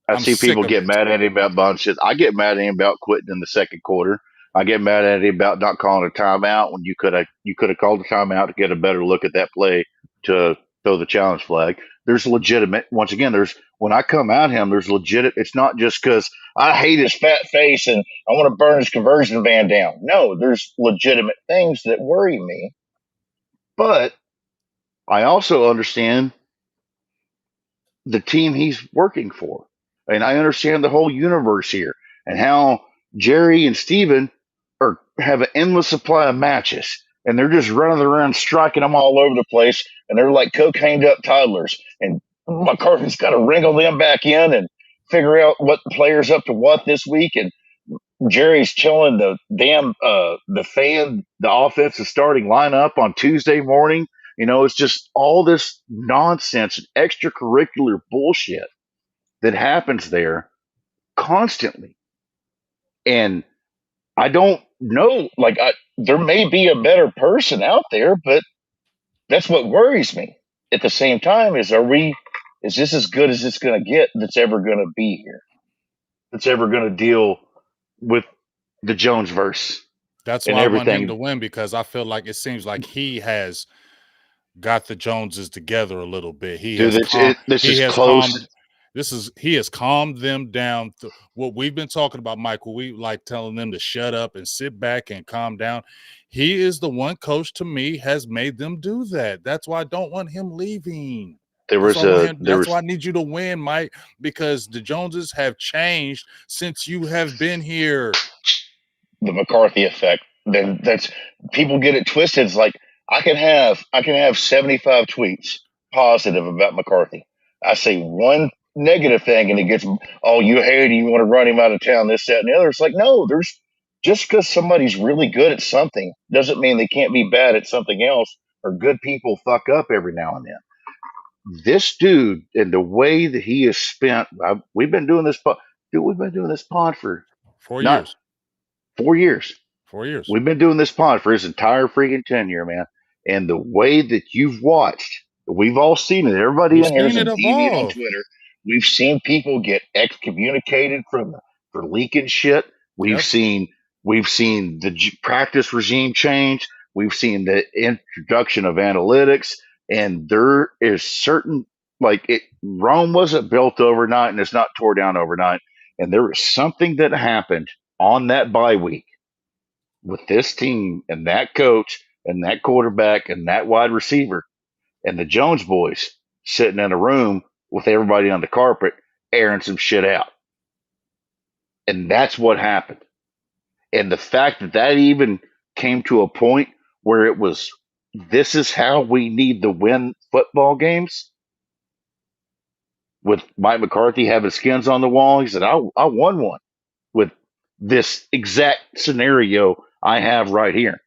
I I'm see sick people of get it. mad at him about bunches. I get mad at him about quitting in the second quarter. I get mad at him about not calling a timeout when you could have called a timeout to get a better look at that play to throw the challenge flag. There's legitimate. Once again, there's when I come at him, there's legit. It's not just because I hate his fat face and I want to burn his conversion van down. No, there's legitimate things that worry me. But I also understand the team he's working for. And I understand the whole universe here and how Jerry and Steven have an endless supply of matches. And they're just running around striking them all over the place. And they're like cocained up toddlers. And McCarthy's got to wrangle them back in and figure out what the player's up to what this week. And Jerry's telling the damn the offensive starting lineup on Tuesday morning. It's just all this nonsense and extracurricular bullshit that happens there constantly. And I don't know, like there may be a better person out there, but that's what worries me. At the same time, is this as good as it's going to get that's ever going to be here? That's ever going to deal with the Jones verse That's and why I want him everything. to win, because I feel like it seems like he has got the Joneses together a little bit. Dude, this He is has close. calmed he has calmed them down. What we've been talking about, Michael, we like telling them to shut up and sit back and calm down. He is the one coach, to me, has made them do that. That's why I don't want him leaving. There That's was why I want a him. there That's why was I need you to win, Mike, because the Joneses have changed since you have been here. The McCarthy effect. Then that's people get it twisted. It's like I can have 75 tweets positive about McCarthy. I say one negative thing and it gets, oh, you hate him, you want to run him out of town, this, that, and the other. It's like, no, there's just because somebody's really good at something doesn't mean they can't be bad at something else, or good people fuck up every now and then. This dude and the way that he has spent, we've been doing this, dude, we've been doing this pod for four not years. 4 years. 4 years. We've been doing this pod for his entire freaking tenure, man. And the way that you've watched, we've all seen it. Everybody We've in here is seen a it deviant on evolve. Twitter. We've seen people get excommunicated for leaking shit. We've Yep. seen we've seen the practice regime change. We've seen the introduction of analytics, and there is certain Rome wasn't built overnight, and it's not tore down overnight. And there was something that happened on that bye week with this team and that coach and that quarterback and that wide receiver and the Jones boys sitting in a room with everybody on the carpet airing some shit out. And that's what happened. And the fact that that even came to a point where it was, this is how we need to win football games, with Mike McCarthy having skins on the wall. He said, I won one with this exact scenario I have right here.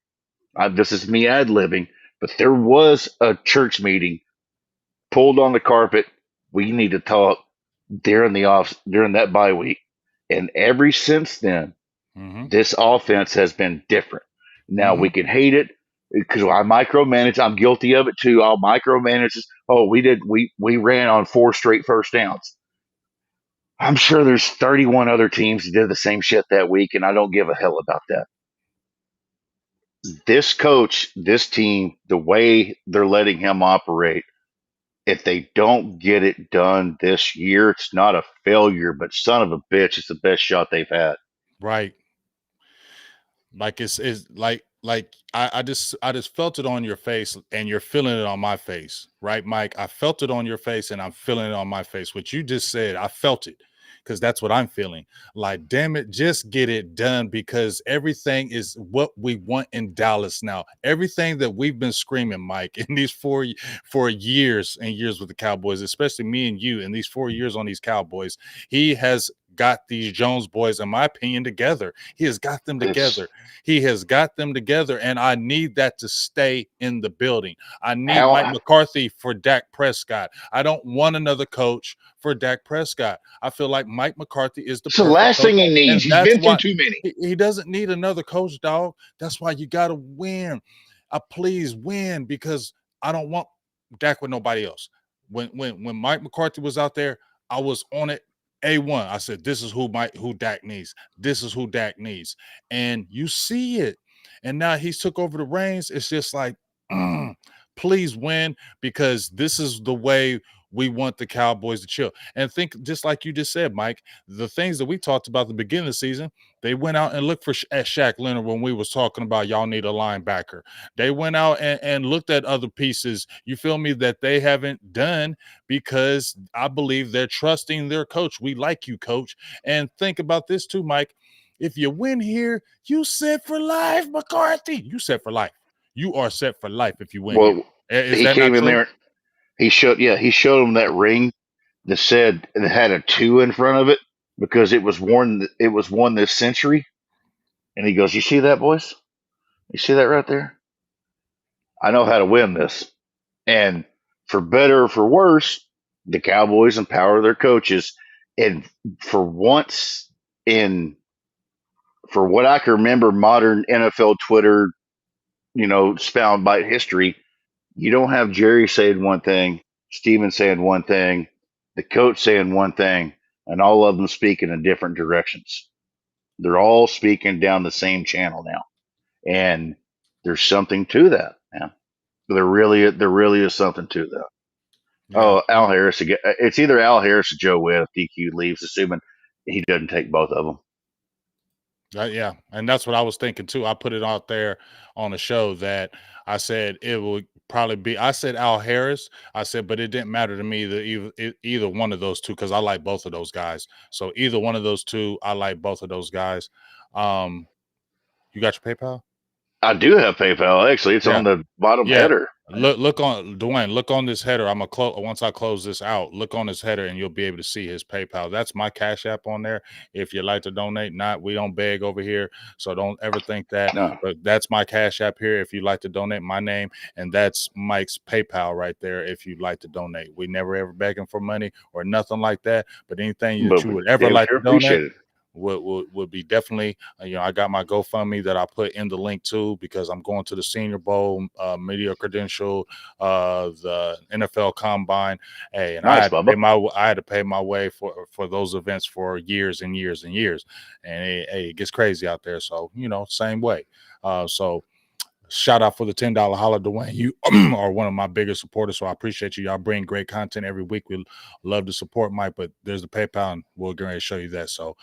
This is me ad libbing, but there was a church meeting pulled on the carpet. We need to talk during that bye week, and ever since then, Mm-hmm. this offense has been different. Now Mm-hmm. we can hate it. because I micromanage. I'm guilty of it too. I'll micromanage. Oh, we ran on 4 straight first downs. I'm sure there's 31 other teams that did the same shit that week, and I don't give a hell about that. This coach, this team, the way they're letting him operate, if they don't get it done this year, it's not a failure, but son of a bitch, it's the best shot they've had. Right. Like it's like I just felt it on your face and you're feeling it on my face, right, Mike? I felt it on your face and I'm feeling it on my face. What you just said, I felt it because that's what I'm feeling. Like, damn it, just get it done because everything is what we want in Dallas now. Everything that we've been screaming, Mike, in these for years and years with the Cowboys, especially me and you, in these 4 years on these Cowboys, he has got these Jones boys, in my opinion, together. He has got them It's together. He has got them together, and I need that to stay in the building. I need Mike how McCarthy for Dak Prescott. I don't want another coach for Dak Prescott. I feel like Mike McCarthy is the it's the perfect last coach, thing he needs. and He's that's been through why too many. he doesn't need another coach, dog. That's why you got to win. Please win because I don't want Dak with nobody else. When Mike McCarthy was out there, I was on it A1. I said, this is who Dak needs. This is who Dak needs. And you see it. And now he's took over the reins. It's just like, please win because this is the way we want the Cowboys to chill. And think just like you just said, Mike, the things that we talked about at the beginning of the season, they went out and looked at Shaq Leonard when we was talking about y'all need a linebacker. They went out and looked at other pieces, you feel me, that they haven't done because I believe they're trusting their coach. We like you, coach. And think about this too, Mike. If you win here, you set for life, McCarthy. You set for life. You are set for life if you win here. Well, Is he that not came in true? there. He showed him that ring that said it had a 2 in front of it because it was worn. It was won this century. And he goes, "You see that, boys? You see that right there? I know how to win this." And for better or for worse, the Cowboys empower their coaches. And for once in, for what I can remember, modern NFL Twitter, soundbite history, you don't have Jerry saying one thing, Steven saying one thing, the coach saying one thing, and all of them speaking in different directions. They're all speaking down the same channel now. And there's something to that, man. There really is something to that. Yeah. Oh, Al Harris again. It's either Al Harris or Joe Witt if DQ leaves, assuming he doesn't take both of them. Yeah, and that's what I was thinking too. I put it out there on the show that I said it would probably be. I said Al Harris. I said, but it didn't matter to me either one of those two because I like both of those guys. So either one of those two, I like both of those guys. You got your PayPal? I do have PayPal. Actually, it's Yeah. on the bottom Yeah, header. look on Dwayne. Look on this header. I'm gonna close once I close this out. Look on this header, and you'll be able to see his PayPal. That's my Cash App on there. If you'd like to donate, not we don't beg over here, so don't ever think that. No, But that's my Cash App here. If you'd like to donate, my name, and that's Mike's PayPal right there. If you'd like to donate, we never ever begging for money or nothing like that. But anything that but you we would ever damn like sure to donate appreciate it. would be definitely I got my GoFundMe that I put in the link too because I'm going to the Senior Bowl, media credential, the NFL Combine. Hey, and Nice, Bubba. I had to pay my way for those events for years and years and years, and it gets crazy out there. So same way. So shout out for the $10 holler, Dwayne. You are one of my biggest supporters, so I appreciate you. Y'all bring great content every week. We love to support Mike, but there's the PayPal, and we're going to show you that. So,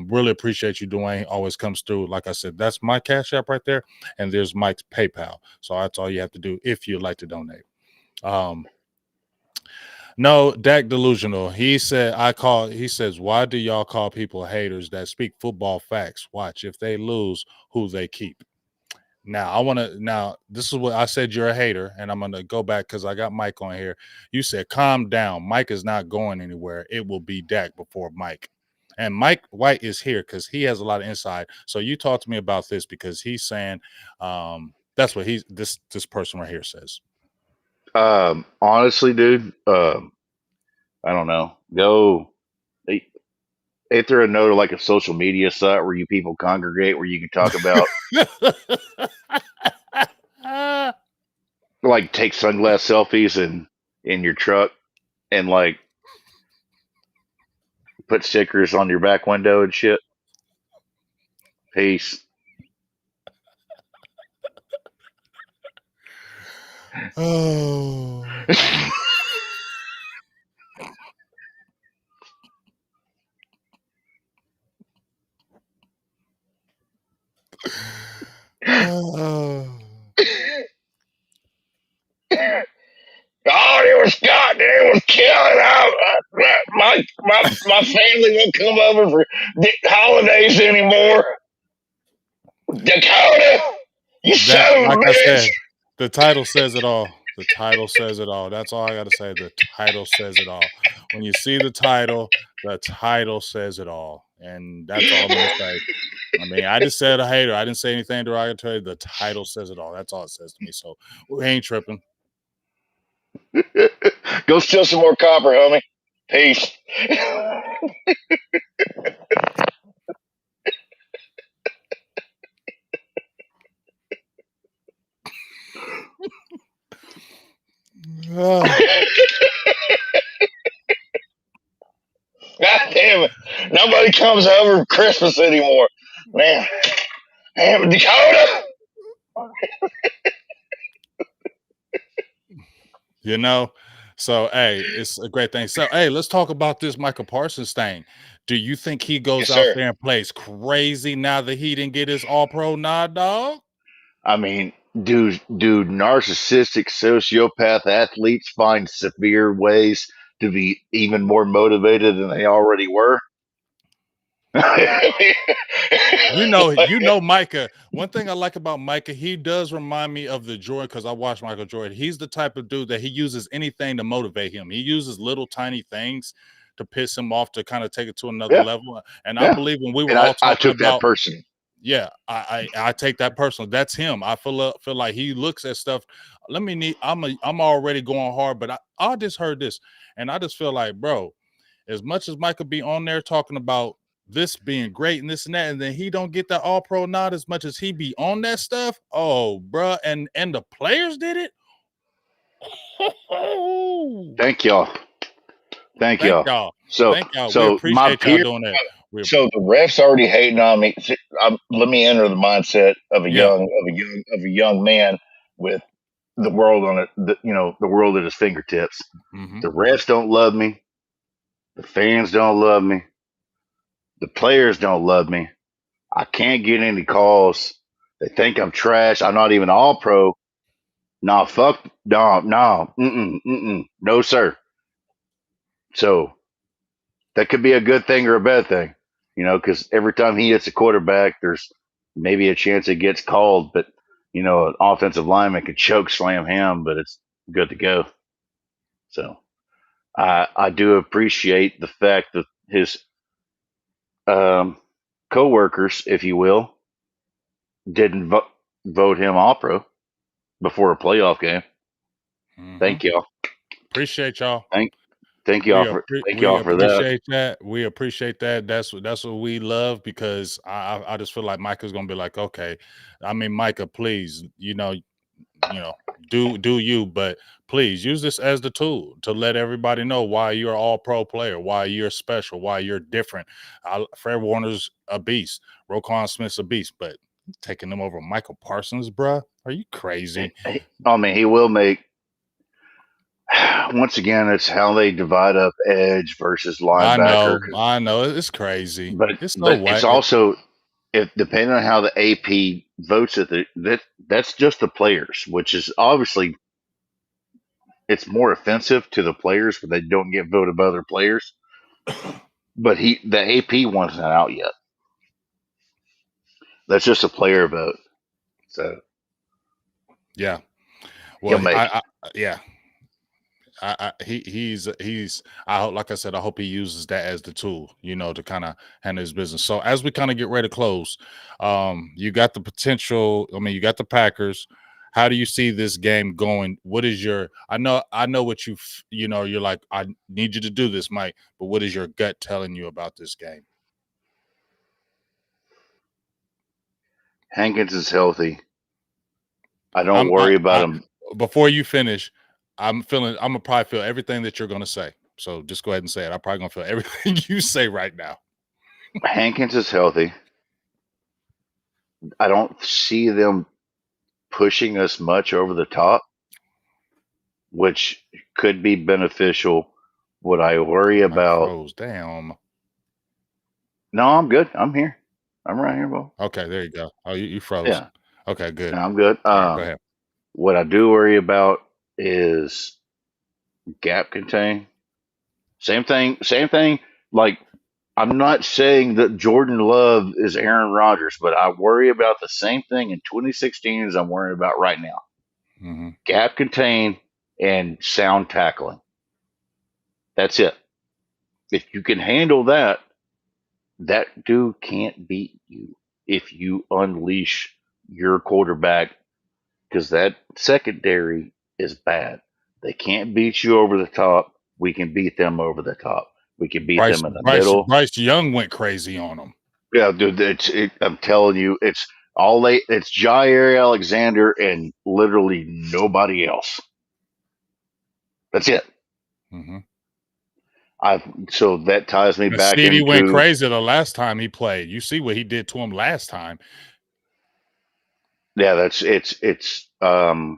really appreciate you, Dwayne. Always comes through. Like I said, that's my Cash App right there, and there's Mike's PayPal. So that's all you have to do if you'd like to donate. No, Dak delusional. He says, why do y'all call people haters that speak football facts? Watch if they lose, who they keep. Now this is what I said. You're a hater, and I'm gonna go back because I got Mike on here. You said calm down. Mike is not going anywhere. It will be Dak before Mike. And Mike White is here because he has a lot of insight. So you talk to me about this because he's saying that's what this person right here says. Honestly, dude, I don't know. Go. Ain't there a note of like a social media site where you people congregate where you can talk about like take sunglass selfies in your truck and like put stickers on your back window and shit. Peace. Oh. Oh. Oh, it was Scott. It was killing out. My family won't come over for holidays anymore. Dakota, you That, son of a like I bitch. said, the title says it all. The title says it all. That's all I got to say. The title says it all. When you see the title says it all. And that's all I'm going to say. I mean, I just said a hater. I didn't say anything derogatory. The title says it all. That's all it says to me. So we ain't tripping. Go steal some more copper, homie. Peace. Ah. God damn it. Nobody comes over for Christmas anymore. Man. Damn, Dakota. You know? So, hey, it's a great thing. So, hey, let's talk about this Micah Parsons thing. Do you think he goes Yes, out sir. there and plays crazy now that he didn't get his all pro nod, dog? I mean, narcissistic sociopath athletes find severe ways to be even more motivated than they already were. You know, Micah. One thing I like about Micah, he does remind me of the Jordan because I watch Michael Jordan. He's the type of dude that he uses anything to motivate him. He uses little tiny things to piss him off to kind of take it to another Yeah, level. And I yeah. believe when we were And all I talking took that about, personally. yeah, I take that personally. That's him. I feel like he looks at stuff. I'm already going hard, but I just heard this, and I just feel like, bro, as much as Micah be on there talking about this being great and this and that, and then he don't get that all pro nod as much as he be on that stuff. Oh, bruh. And the players did it. Thank y'all. Thank Thank y'all. y'all. So, Thank y'all. We so my appreciate y'all peer. doing that. We So the refs already hating on me. See, let me enter the mindset of yeah. a young man with the world on it. The world at his fingertips. Mm-hmm. The refs don't love me. The fans don't love me. The players don't love me. I can't get any calls. They think I'm trash. I'm not even all pro. Nah, fuck. No. No, sir. So that could be a good thing or a bad thing, because every time he hits a quarterback, there's maybe a chance it gets called, but, an offensive lineman could choke slam him, but it's good to go. So I do appreciate the fact that his um, co-workers, if you will, didn't vote him all pro before a playoff game. Mm-hmm. Thank y'all. Appreciate y'all. Thank thank y'all for thank We y'all for that. appreciate that. We appreciate that. That's what we love because I just feel like Micah's gonna be like, okay. I mean, Micah, please, do you, but please use this as the tool to let everybody know why you're all pro player, why you're special, why you're different. Fred Warner's a beast, Roquan Smith's a beast, but taking them over Michael Parsons, bruh, are you crazy? I mean, he will make. Once again, it's how they divide up edge versus linebacker. I know, it's crazy. But It's so but it's white. also, if depending on how the AP votes it, that's just the players, which is obviously it's more offensive to the players when they don't get voted by other players. But the AP one's not out yet. That's just a player vote. So Yeah. he'll Well, make it. yeah. He's I hope, like I said, I hope he uses that as the tool, to kind of handle his business. So as we kind of get ready to close, you got the potential. I mean, you got the Packers. How do you see this game going? What is your? I know what you're like. I need you to do this, Mike. But what is your gut telling you about this game? Hankins is healthy. I don't I'm I, worry about I him. before you finish, I'm gonna probably feel everything that you're gonna say. So just go ahead and say it. I'm probably gonna feel everything you say right now. Hankins is healthy. I don't see them pushing us much over the top, which could be beneficial. What I worry Mike about. froze. Damn. No, I'm good. I'm here. I'm right here, Bo. Okay, there you go. Oh, you froze. Yeah, Okay, good. I'm good. All right, go ahead. What I do worry about is gap contain. Same thing. Same thing. Like, I'm not saying that Jordan Love is Aaron Rodgers, but I worry about the same thing in 2016 as I'm worried about right now. Mm-hmm. Gap contain and sound tackling. That's it. If you can handle that, that dude can't beat you if you unleash your quarterback, because that secondary is bad. They can't beat you over the top. We can beat them over the top. We can beat them in the middle. Bryce Young went crazy on him. Yeah, dude. I'm telling you, it's Jair Alexander and literally nobody else. That's it. Mm-hmm. So that ties me back CD into went crazy the last time he played. You see what he did to him last time. Yeah, it's I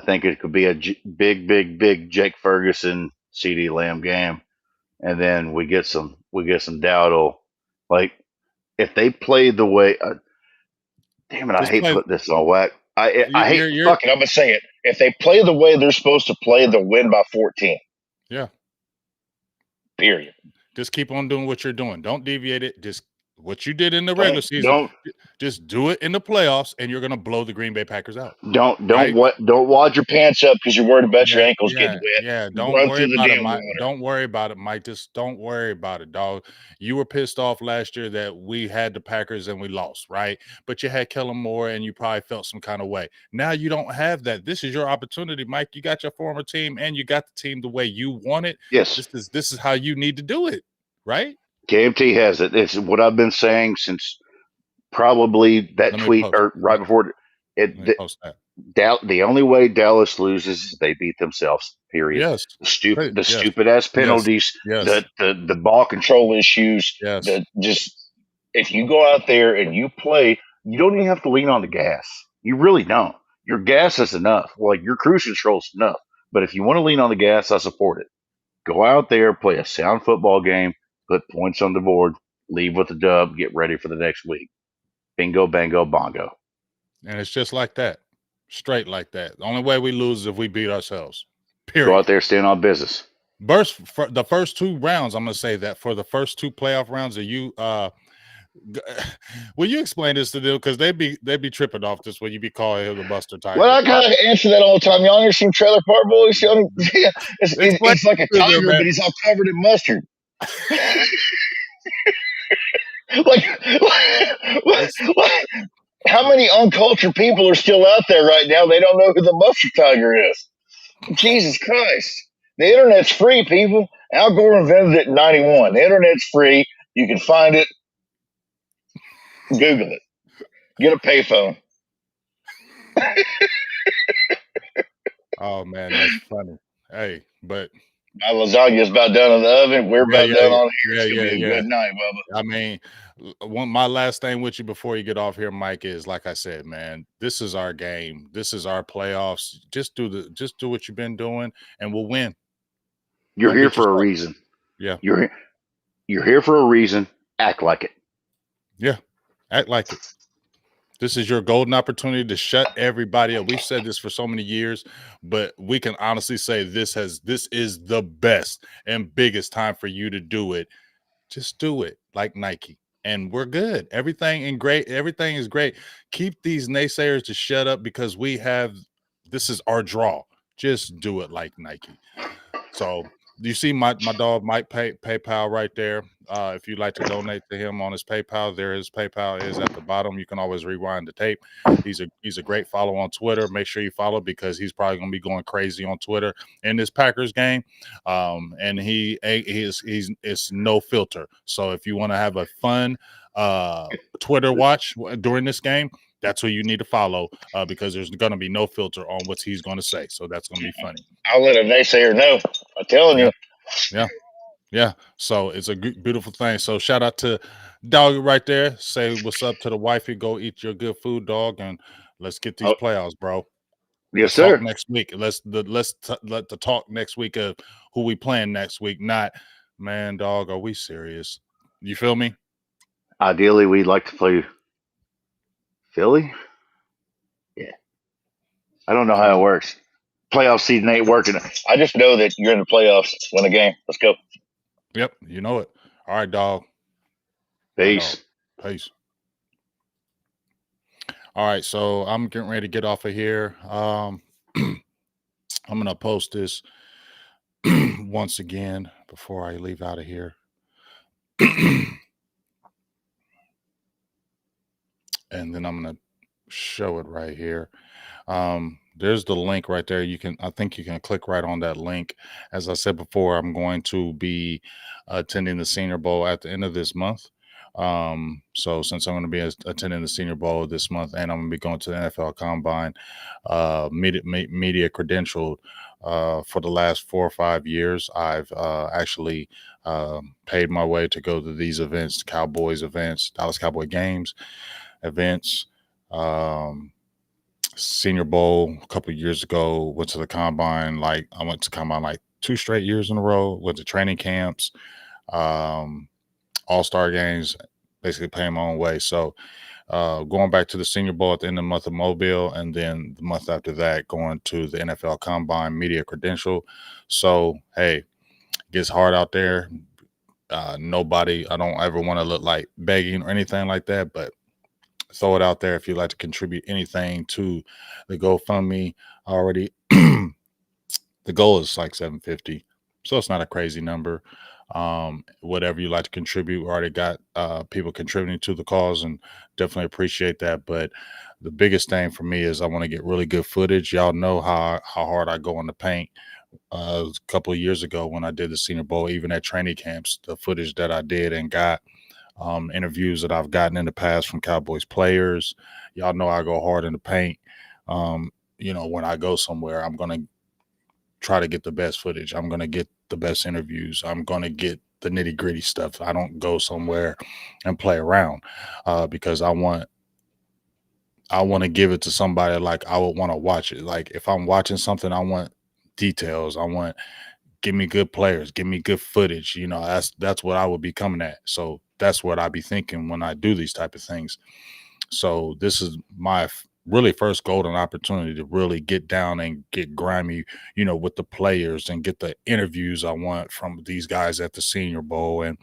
think it could be a big Jake Ferguson CD Lamb game, and then we get some Dowdle. Like, if they played the way, damn it, I Just hate play. putting this on whack. I hate. You're Fuck it, I'm gonna say it. If they play the way they're supposed to play, they'll win by 14. yeah. Period. Just keep on doing what you're doing. Don't deviate it. Just what you did in the regular season. Don't Just do it in the playoffs, and you're gonna blow the Green Bay Packers out. don't Right? don't wad your pants up because you're worried about your ankles getting wet. Yeah. Don't Run worry through the about it, damn Mike. water. Don't worry about it, Mike. Just don't worry about it, dog. You were pissed off last year that we had the Packers and we lost, right? But you had Kellen Moore, and you probably felt some kind of way. Now you don't have that. This is your opportunity, Mike. You got your former team, and you got the team the way you want it. Yes, This is how you need to do it, right? KMT has it. It's what I've been saying since probably that tweet or right before it. Let me post that. The only way Dallas loses is they beat themselves. Period. Yes. The stupid ass penalties, Yes. the ball control issues. Yes. Just if you go out there and you play, you don't even have to lean on the gas. You really don't. Your gas is enough. Like, your cruise control is enough. But if you want to lean on the gas, I support it. Go out there, play a sound football game, put points on the board, leave with a dub, get ready for the next week. Bingo, bango, bongo. And it's just like that. Straight like that. The only way we lose is if we beat ourselves. Period. Go out there, stand on business. For the first two rounds, I'm going to say that for the first two playoff rounds, will you explain this to them? Because they be tripping off this when you be calling him the Buster Tiger. Well, I kind of answer that all the time. Y'all ever seen Trailer Park Boys? It's like a tiger, but he's all covered in mustard. like, how many uncultured people are still out there right now? They don't know who the Mustard Tiger is. Jesus Christ. The internet's free, people. Al Gore invented it in 91. The internet's free. You can find it. Google it. Get a payphone. Oh, man, that's funny. Hey, but my lasagna's about done in the oven. We're about done on here. It's going to be a good night, Bubba. I mean, my last thing with you before you get off here, Mike, is like I said, man, this is our game. This is our playoffs. Just do what you've been doing, and we'll win. You're here for a reason. Yeah. You're here for a reason. Act like it. Yeah. Act like it. This is your golden opportunity to shut everybody up. We've said this for so many years, but we can honestly say this is the best and biggest time for you to do it. Just do it like Nike, and we're good. Everything is great. Keep these naysayers to shut up, because this is our draw. Just do it like Nike. So you see my dog Mike PayPal right there. If you'd like to donate to him on his PayPal, his PayPal is at the bottom. You can always rewind the tape. He's a great follow on Twitter. Make sure you follow, because he's probably going to be going crazy on Twitter in this Packers game. And it's no filter. So if you want to have a fun Twitter watch during this game, that's who you need to follow because there's going to be no filter on what he's going to say. So that's going to be funny. I'll let a naysayer know. I'm telling Yeah, you. yeah, yeah. So it's a beautiful thing. So shout out to Doggy right there. Say what's up to the wifey. Go eat your good food, dog, and let's get these Oh, playoffs, bro. yes, Let's talk sir. next week. Let the talk next week of who we playing next week. Not, man, dog. Are we serious? You feel me? Ideally, we'd like to play Philly. Yeah. I don't know how it works. Playoff season ain't working. I just know that you're in the playoffs. Win a game. Let's go. Yep, you know it. All right, dog. My dog. Peace. Peace. All right, so I'm getting ready to get off of here. I'm gonna post this once again before I leave out of here. And then I'm gonna show it right here. There's the link right there. I think you can click right on that link. As I said before, I'm going to be attending the Senior Bowl at the end of this month. So since I'm going to be attending the Senior Bowl this month, and I'm going to be going to the NFL Combine, media credentialed for the last 4 or 5 years, I've actually paid my way to go to these events, Cowboys events, Dallas Cowboy games, events. Senior Bowl a couple of years ago, went to the combine. Like I went to combine like 2 straight years in a row, went to training camps, all-star games, basically paying my own way. So going back to the Senior Bowl at the end of the month of Mobile, and then the month after that, going to the NFL Combine media credential. So, hey, it gets hard out there. Nobody, I don't ever want to look like begging or anything like that, but throw it out there if you'd like to contribute anything to the GoFundMe already. The goal is like 750, so it's not a crazy number. Whatever you like to contribute, we already got people contributing to the cause, and definitely appreciate that. But the biggest thing for me is I want to get really good footage. Y'all know how hard I go in the paint. A couple of years ago when I did the Senior Bowl, even at training camps, the footage that I did and got, interviews that I've gotten in the past from Cowboys players. Y'all know I go hard in the paint. When I go somewhere, I'm going to try to get the best footage. I'm going to get the best interviews. I'm going to get the nitty gritty stuff. I don't go somewhere and play around because I want to give it to somebody like I would want to watch it. Like if I'm watching something, I want details. I want give me good players, give me good footage. That's what I would be coming at. So that's what I be thinking when I do these type of things. So this is my really first golden opportunity to really get down and get grimy, with the players and get the interviews I want from these guys at the Senior Bowl and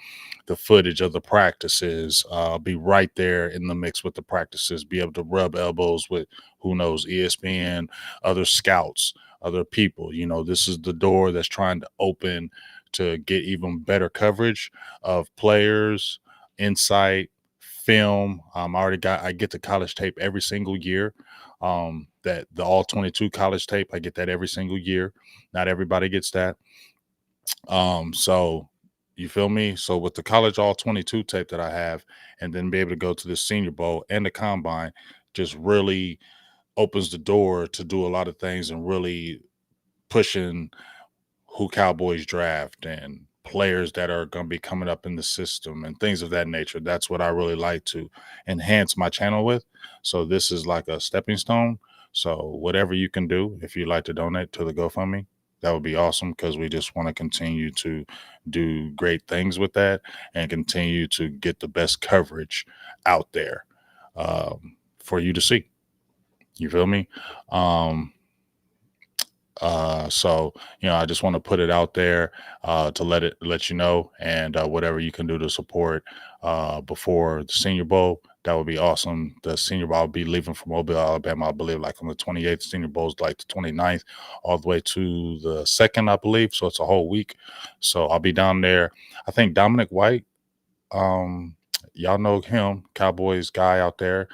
the footage of the practices. Be right there in the mix with the practices, be able to rub elbows with, who knows, ESPN, other scouts, other people. This is the door that's trying to open to get even better coverage of players, insight, film. I get the college tape every single year. That the all 22 college tape, I get that every single year. Not everybody gets that. So you feel me? So with the college all 22 tape that I have, and then be able to go to the Senior Bowl and the Combine, just really opens the door to do a lot of things and really pushing who Cowboys draft and players that are going to be coming up in the system and things of that nature. That's what I really like to enhance my channel with. So this is like a stepping stone. So whatever you can do, if you'd like to donate to the GoFundMe, that would be awesome because we just want to continue to do great things with that and continue to get the best coverage out there for you to see. You feel me? So I just want to put it out there to let you know, and whatever you can do to support before the Senior Bowl, that would be awesome. The Senior Bowl will be leaving from Mobile, Alabama, I believe, like on the 28th. Senior Bowl's like the 29th, all the way to the 2nd, I believe. So it's a whole week. So I'll be down there. I think Dominic White, y'all know him, Cowboys guy out there,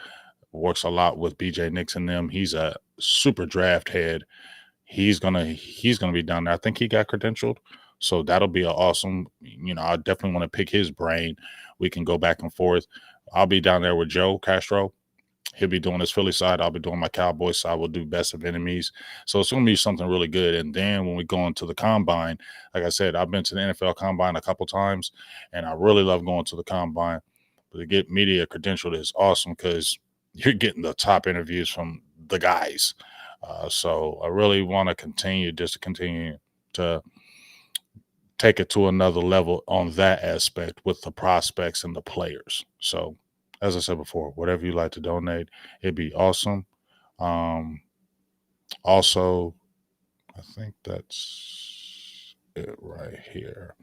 works a lot with BJ Nix and them. He's a super draft head. He's gonna be down there. I think he got credentialed, so that'll be awesome. I definitely want to pick his brain. We can go back and forth. I'll be down there with Joe Castro. He'll be doing his Philly side. I'll be doing my Cowboys side. We'll do best of enemies. So it's going to be something really good. And then when we go into the combine, like I said, I've been to the NFL combine a couple times, and I really love going to the combine. But to get media credentialed is awesome because you're getting the top interviews from the guys. So I really want to continue to take it to another level on that aspect with the prospects and the players. So, as I said before, whatever you like to donate, it'd be awesome. Um, also, I think that's it right here.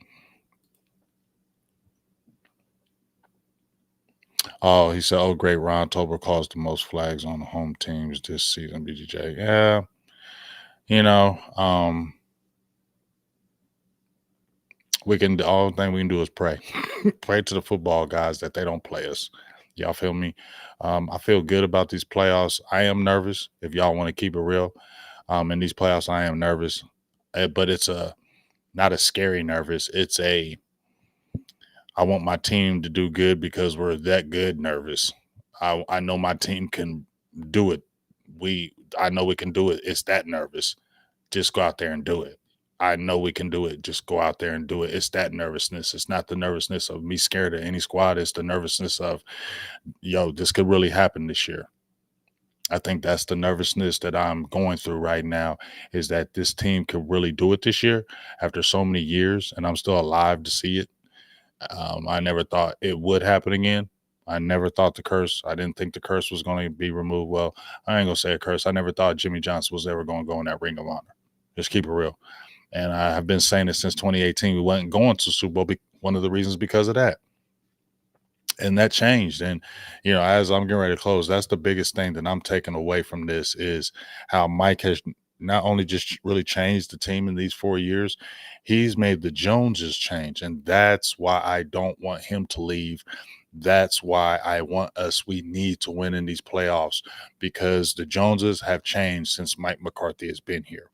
Oh, he said, "Oh, great, Ron Tober caused the most flags on the home teams this season." BGJ, yeah, you know, we can. The only thing we can do is pray, pray to the football guys that they don't play us. Y'all feel me? I feel good about these playoffs. I am nervous. If y'all want to keep it real, in these playoffs, I am nervous, but it's a not a scary nervous. It's a I want my team to do good because we're that good nervous. I know my team can do it. I know we can do it. It's that nervous. Just go out there and do it. I know we can do it. Just go out there and do it. It's that nervousness. It's not the nervousness of me scared of any squad. It's the nervousness of, yo, this could really happen this year. I think that's the nervousness that I'm going through right now is that this team could really do it this year after so many years, and I'm still alive to see it. I never thought it would happen again. I never thought I didn't think the curse was going to be removed. Well, I ain't going to say a curse. I never thought Jimmy Johnson was ever going to go in that Ring of Honor. Just keep it real. And I have been saying it since 2018. We wasn't going to Super Bowl. One of the reasons because of that. And that changed. And, as I'm getting ready to close, that's the biggest thing that I'm taking away from this is how Mike has not only just really changed the team in these 4 years, he's made the Joneses change. And that's why I don't want him to leave. That's why we need to win in these playoffs because the Joneses have changed since Mike McCarthy has been here.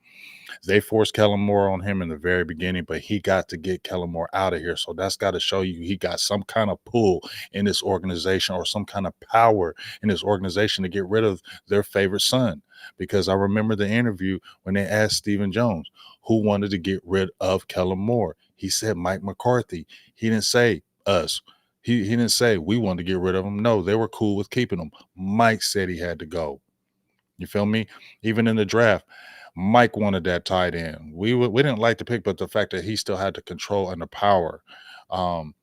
They forced Kellen Moore on him in the very beginning, but he got to get Kellen Moore out of here. So that's got to show you he got some kind of pull in this organization or some kind of power in this organization to get rid of their favorite son. Because I remember the interview when they asked Stephen Jones who wanted to get rid of Kellen Moore. He said Mike McCarthy. He didn't say us. He didn't say we wanted to get rid of him. No, they were cool with keeping him. Mike said he had to go. You feel me? Even in the draft, Mike wanted that tight end. We didn't like the pick, but the fact that he still had the control and the power, um,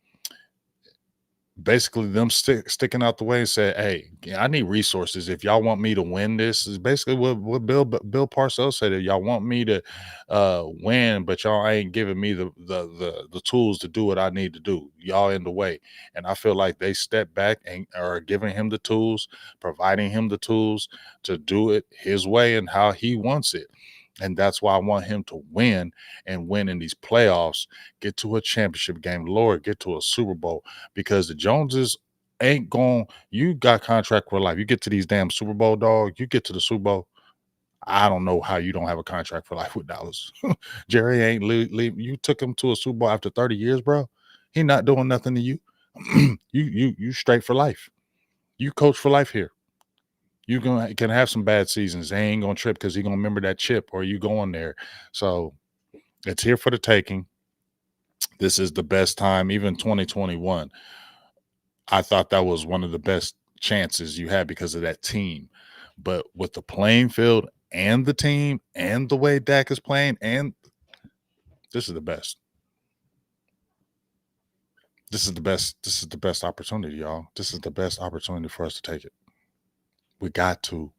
basically them sticking out the way and said, "Hey, I need resources. If y'all want me to win this," is basically what Bill Parcells said. If y'all want me to win, but y'all ain't giving me the tools to do what I need to do. Y'all in the way, and I feel like they step back and are giving him the tools, providing him the tools to do it his way and how he wants it. And that's why I want him to win and win in these playoffs, get to a championship game, Lord, get to a Super Bowl, because the Joneses ain't going. You got contract for life. You get to these damn Super Bowl, dog. You get to the Super Bowl. I don't know how you don't have a contract for life with Dallas. Jerry ain't leave. You took him to a Super Bowl after 30 years, bro. He not doing nothing to you. you straight for life. You coach for life here. You can have some bad seasons. They ain't gonna trip because he gonna remember that chip or you going there. So it's here for the taking. This is the best time. Even 2021, I thought that was one of the best chances you had because of that team. But with the playing field and the team and the way Dak is playing, and this is the best. This is the best. This is the best opportunity, y'all. This is the best opportunity for us to take it. We got to.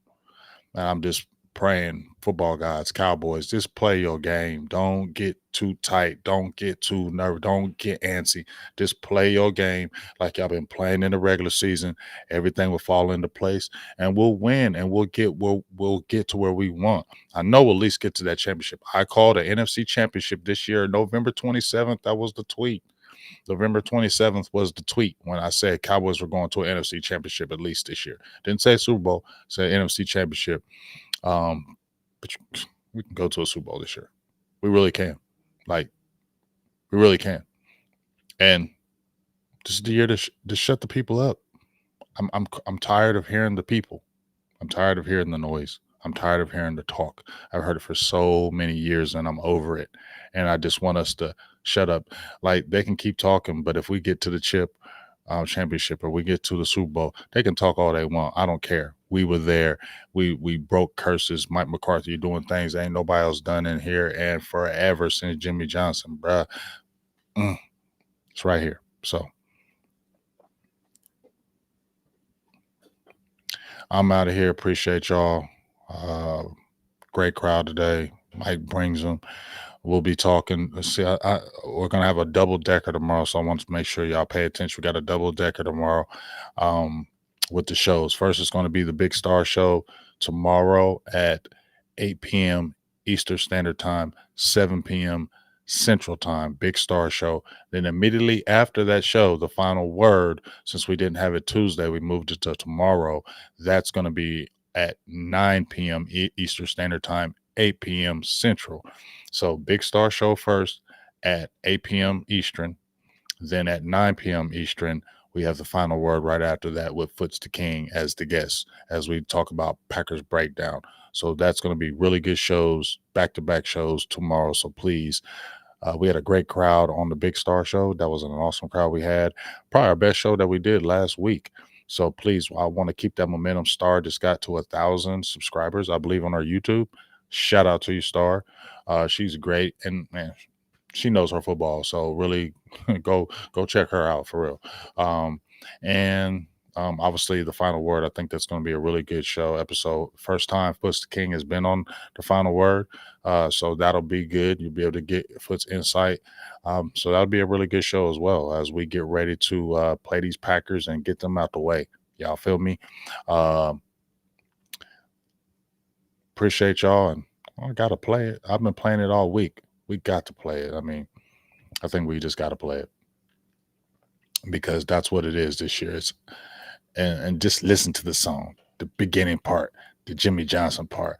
And I'm just praying, football guys, Cowboys, just play your game. Don't get too tight. Don't get too nervous. Don't get antsy. Just play your game like y'all been playing in the regular season. Everything will fall into place, and we'll win, and we'll get to where we want. I know we'll at least get to that championship. I called an NFC championship this year, November 27th. That was the tweet. November 27th was the tweet when I said Cowboys were going to an NFC championship at least this year. Didn't say Super Bowl, said NFC championship. But we can go to a Super Bowl this year. We really can. Like, we really can. And this is the year to shut the people up. I'm tired of hearing the people. I'm tired of hearing the noise. I'm tired of hearing the talk. I've heard it for so many years and I'm over it. And I just want us to shut up. Like they can keep talking, but if we get to the championship or we get to the Super Bowl, they can talk all they want. I don't care. We were there. We broke curses. Mike McCarthy doing things ain't nobody else done in here and forever since Jimmy Johnson, bruh. It's right here. So I'm out of here. Appreciate y'all. Great crowd today. Mike brings them. We'll be talking. Let's see, we're gonna have a double decker tomorrow, so I want to make sure y'all pay attention. We got a double decker tomorrow with the shows. First, it's going to be the Big Star Show tomorrow at 8 p.m. Eastern Standard Time, 7 p.m. Central Time. Big Star Show. Then immediately after that show, the final word. Since we didn't have it Tuesday, we moved it to tomorrow. That's going to be at 9 p.m. Eastern Standard Time, 8 p.m. Central. So Big Star Show first at 8 p.m. Eastern. Then at 9 p.m. Eastern, we have the final word right after that with Foots the King as the guest as we talk about Packers breakdown. So that's going to be really good shows, back-to-back shows tomorrow. So please, we had a great crowd on the Big Star Show. That was an awesome crowd we had. Probably our best show that we did last week. So please, I want to keep that momentum. Star just got to 1,000 subscribers, I believe, on our YouTube. Shout out to you, Star. She's great, and man, she knows her football. So really, go check her out for real. And obviously, the final word. I think that's going to be a really good show episode. First time Foots the King has been on the final word, so that'll be good. You'll be able to get Foot's insight. So that'll be a really good show as well as we get ready to play these Packers and get them out the way. Y'all feel me? Appreciate y'all, and I gotta play it. I've been playing it all week. We got to play it. I mean, I think we just got to play it because that's what it is this year. And just listen to the song, the beginning part, the Jimmy Johnson part.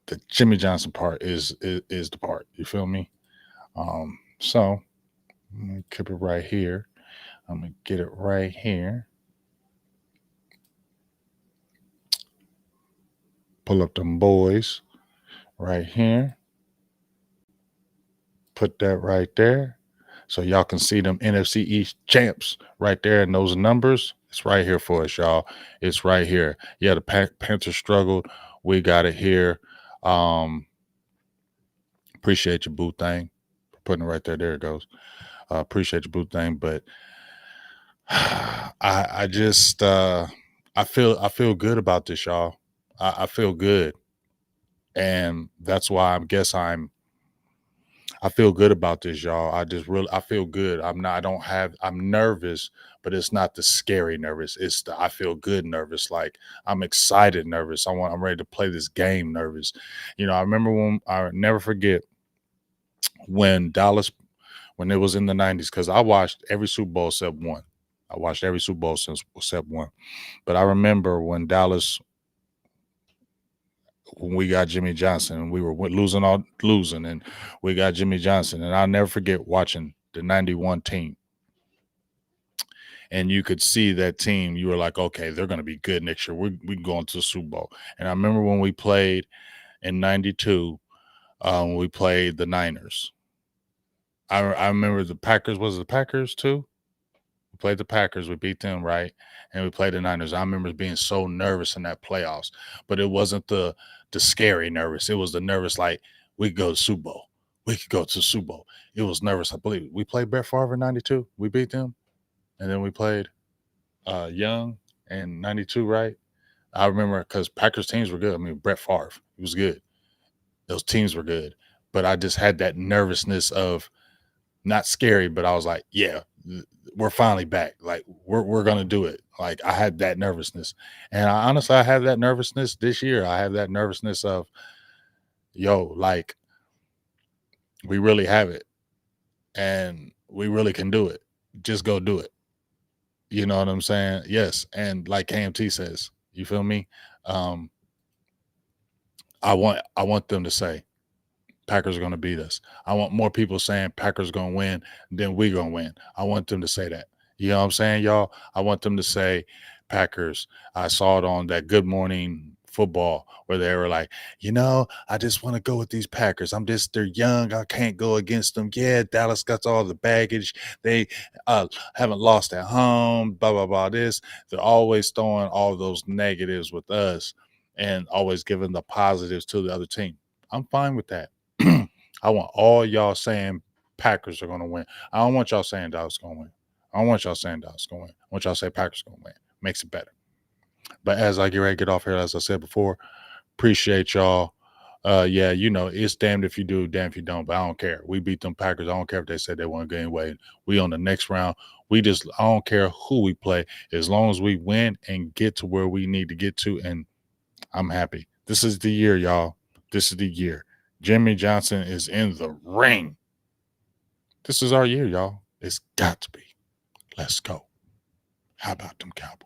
The Jimmy Johnson part is the part. You feel me? So I'm gonna keep it right here. I'm gonna get it right here. Pull up them boys right here. Put that right there. So y'all can see them NFC East champs right there and those numbers. It's right here for us, y'all. It's right here. Yeah, the Panthers struggled. We got it here. Appreciate your boo thing for putting it right there. There it goes. Appreciate your boo thing, but I just I feel good about this, y'all. I feel good, and that's why I feel good about this, y'all. I feel good. I'm nervous, but it's not the scary nervous. It's the I feel good nervous. Like I'm excited nervous. I'm ready to play this game nervous. I remember I never forget when when it was in the 90s, because I watched every Super Bowl except one. I watched every Super Bowl since except one. But I remember when we got Jimmy Johnson and we were losing and we got Jimmy Johnson, and I'll never forget watching the 91 team, and you could see that team. You were like, okay, they're going to be good next year. We going to the Super Bowl. And I remember when we played in 92, when we played the Niners. I remember the Packers. Was it the Packers too? We played the Packers. We beat them, right? And we played the Niners. I remember being so nervous in that playoffs, but it wasn't the scary nervous. It was the nervous like we could go to Super Bowl. We could go to Super Bowl. It was nervous. I believe we played Brett Favre in 92. We beat them. And then we played Young in 92, right? I remember because Packers teams were good. I mean, Brett Favre, he was good. Those teams were good. But I just had that nervousness of not scary, but I was like, yeah, we're finally back. Like we're gonna do it. Like I had that nervousness, and I have that nervousness this year. I have that nervousness of, yo, like we really have it, and we really can do it. Just go do it. You know what I'm saying? Yes, and like KMT says, you feel me? Um, I want them to say Packers are going to beat us. I want more people saying Packers going to win than we going to win. I want them to say that. You know what I'm saying, y'all? I want them to say Packers. I saw it on that Good Morning Football where they were like, I just want to go with these Packers. They're young. I can't go against them. Yeah, Dallas got all the baggage. They haven't lost at home, blah, blah, blah. They're always throwing all those negatives with us and always giving the positives to the other team. I'm fine with that. I want all y'all saying Packers are going to win. I don't want y'all saying Dallas going to win. I don't want y'all saying Dallas going to win. I want y'all to say Packers going to win. Makes it better. But as I get ready to get off here, as I said before, appreciate y'all. It's damned if you do, damned if you don't, but I don't care. We beat them Packers. I don't care if they said they want to gain weight. We on the next round. I don't care who we play, as long as we win and get to where we need to get to, and I'm happy. This is the year, y'all. This is the year. Jimmy Johnson is in the ring. This is our year, y'all. It's got to be. Let's go. How about them Cowboys?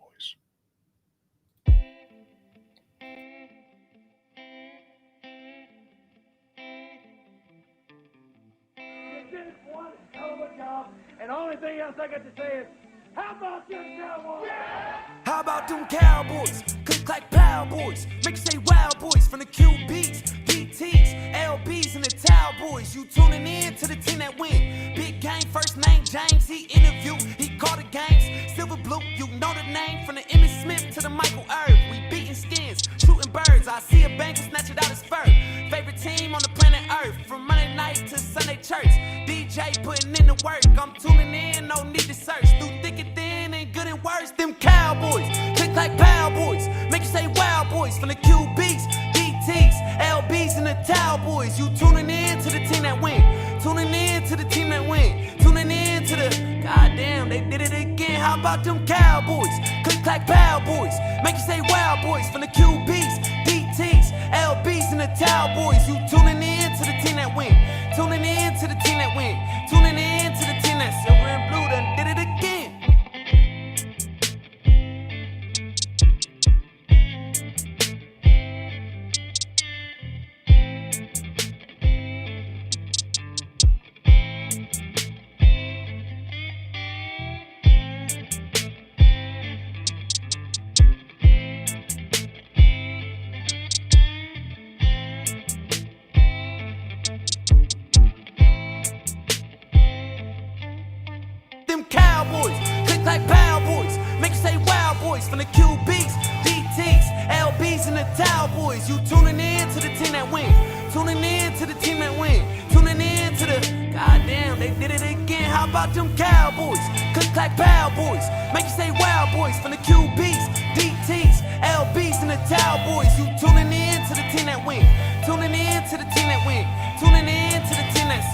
And the only thing else I got to say is, how about them Cowboys? Yeah! How about them Cowboys? Click like Power Boys. Make you say Wild Boys from the QBs, DTs, LBs, and the Towel Boys. You tuning in to the team that win. Big game, first name James. He interviewed, he called the games. Silver blue, you know the name. From the Emmitt Smith to the Michael Irv. We beating skins, shooting birds. I see a banker snatch it out his fur. Favorite team on the planet Earth. From Monday night to Sunday church. DJ putting in the work. I'm tuning in, no need to search. Through thick and thin and good and worse. Them Cowboys, click like Power Boys. Make you say Wild Boys from the QBs, DTs, LBs, and the Towel Boys. You tuning in to the team that win. Tuning in to the team that win. Tuning in to the goddamn, they did it again. How about them Cowboys? Click like Power Boys. Make you say Wild Boys from the QBs, DTs, LBs, and the Towel Boys. You tuning in to the team that win. Tuning in to the team that win. Tuning in to the team that silver and blue done did it again. Them Cowboys, click like Power Boys. Make you say Wild Boys from the QBs, DTs, LBs, and the Towel Boys. You tuning in to the team that win. Tuning in to the team that win. Tuning in to the goddamn, they did it again. How about them Cowboys? Click like Power Boys. Make you say Wild Boys from the QBs, DTs, LBs, and the Towel Boys. You tuning in to the team that win. Tuning in to the team that win. Tuning in to the team that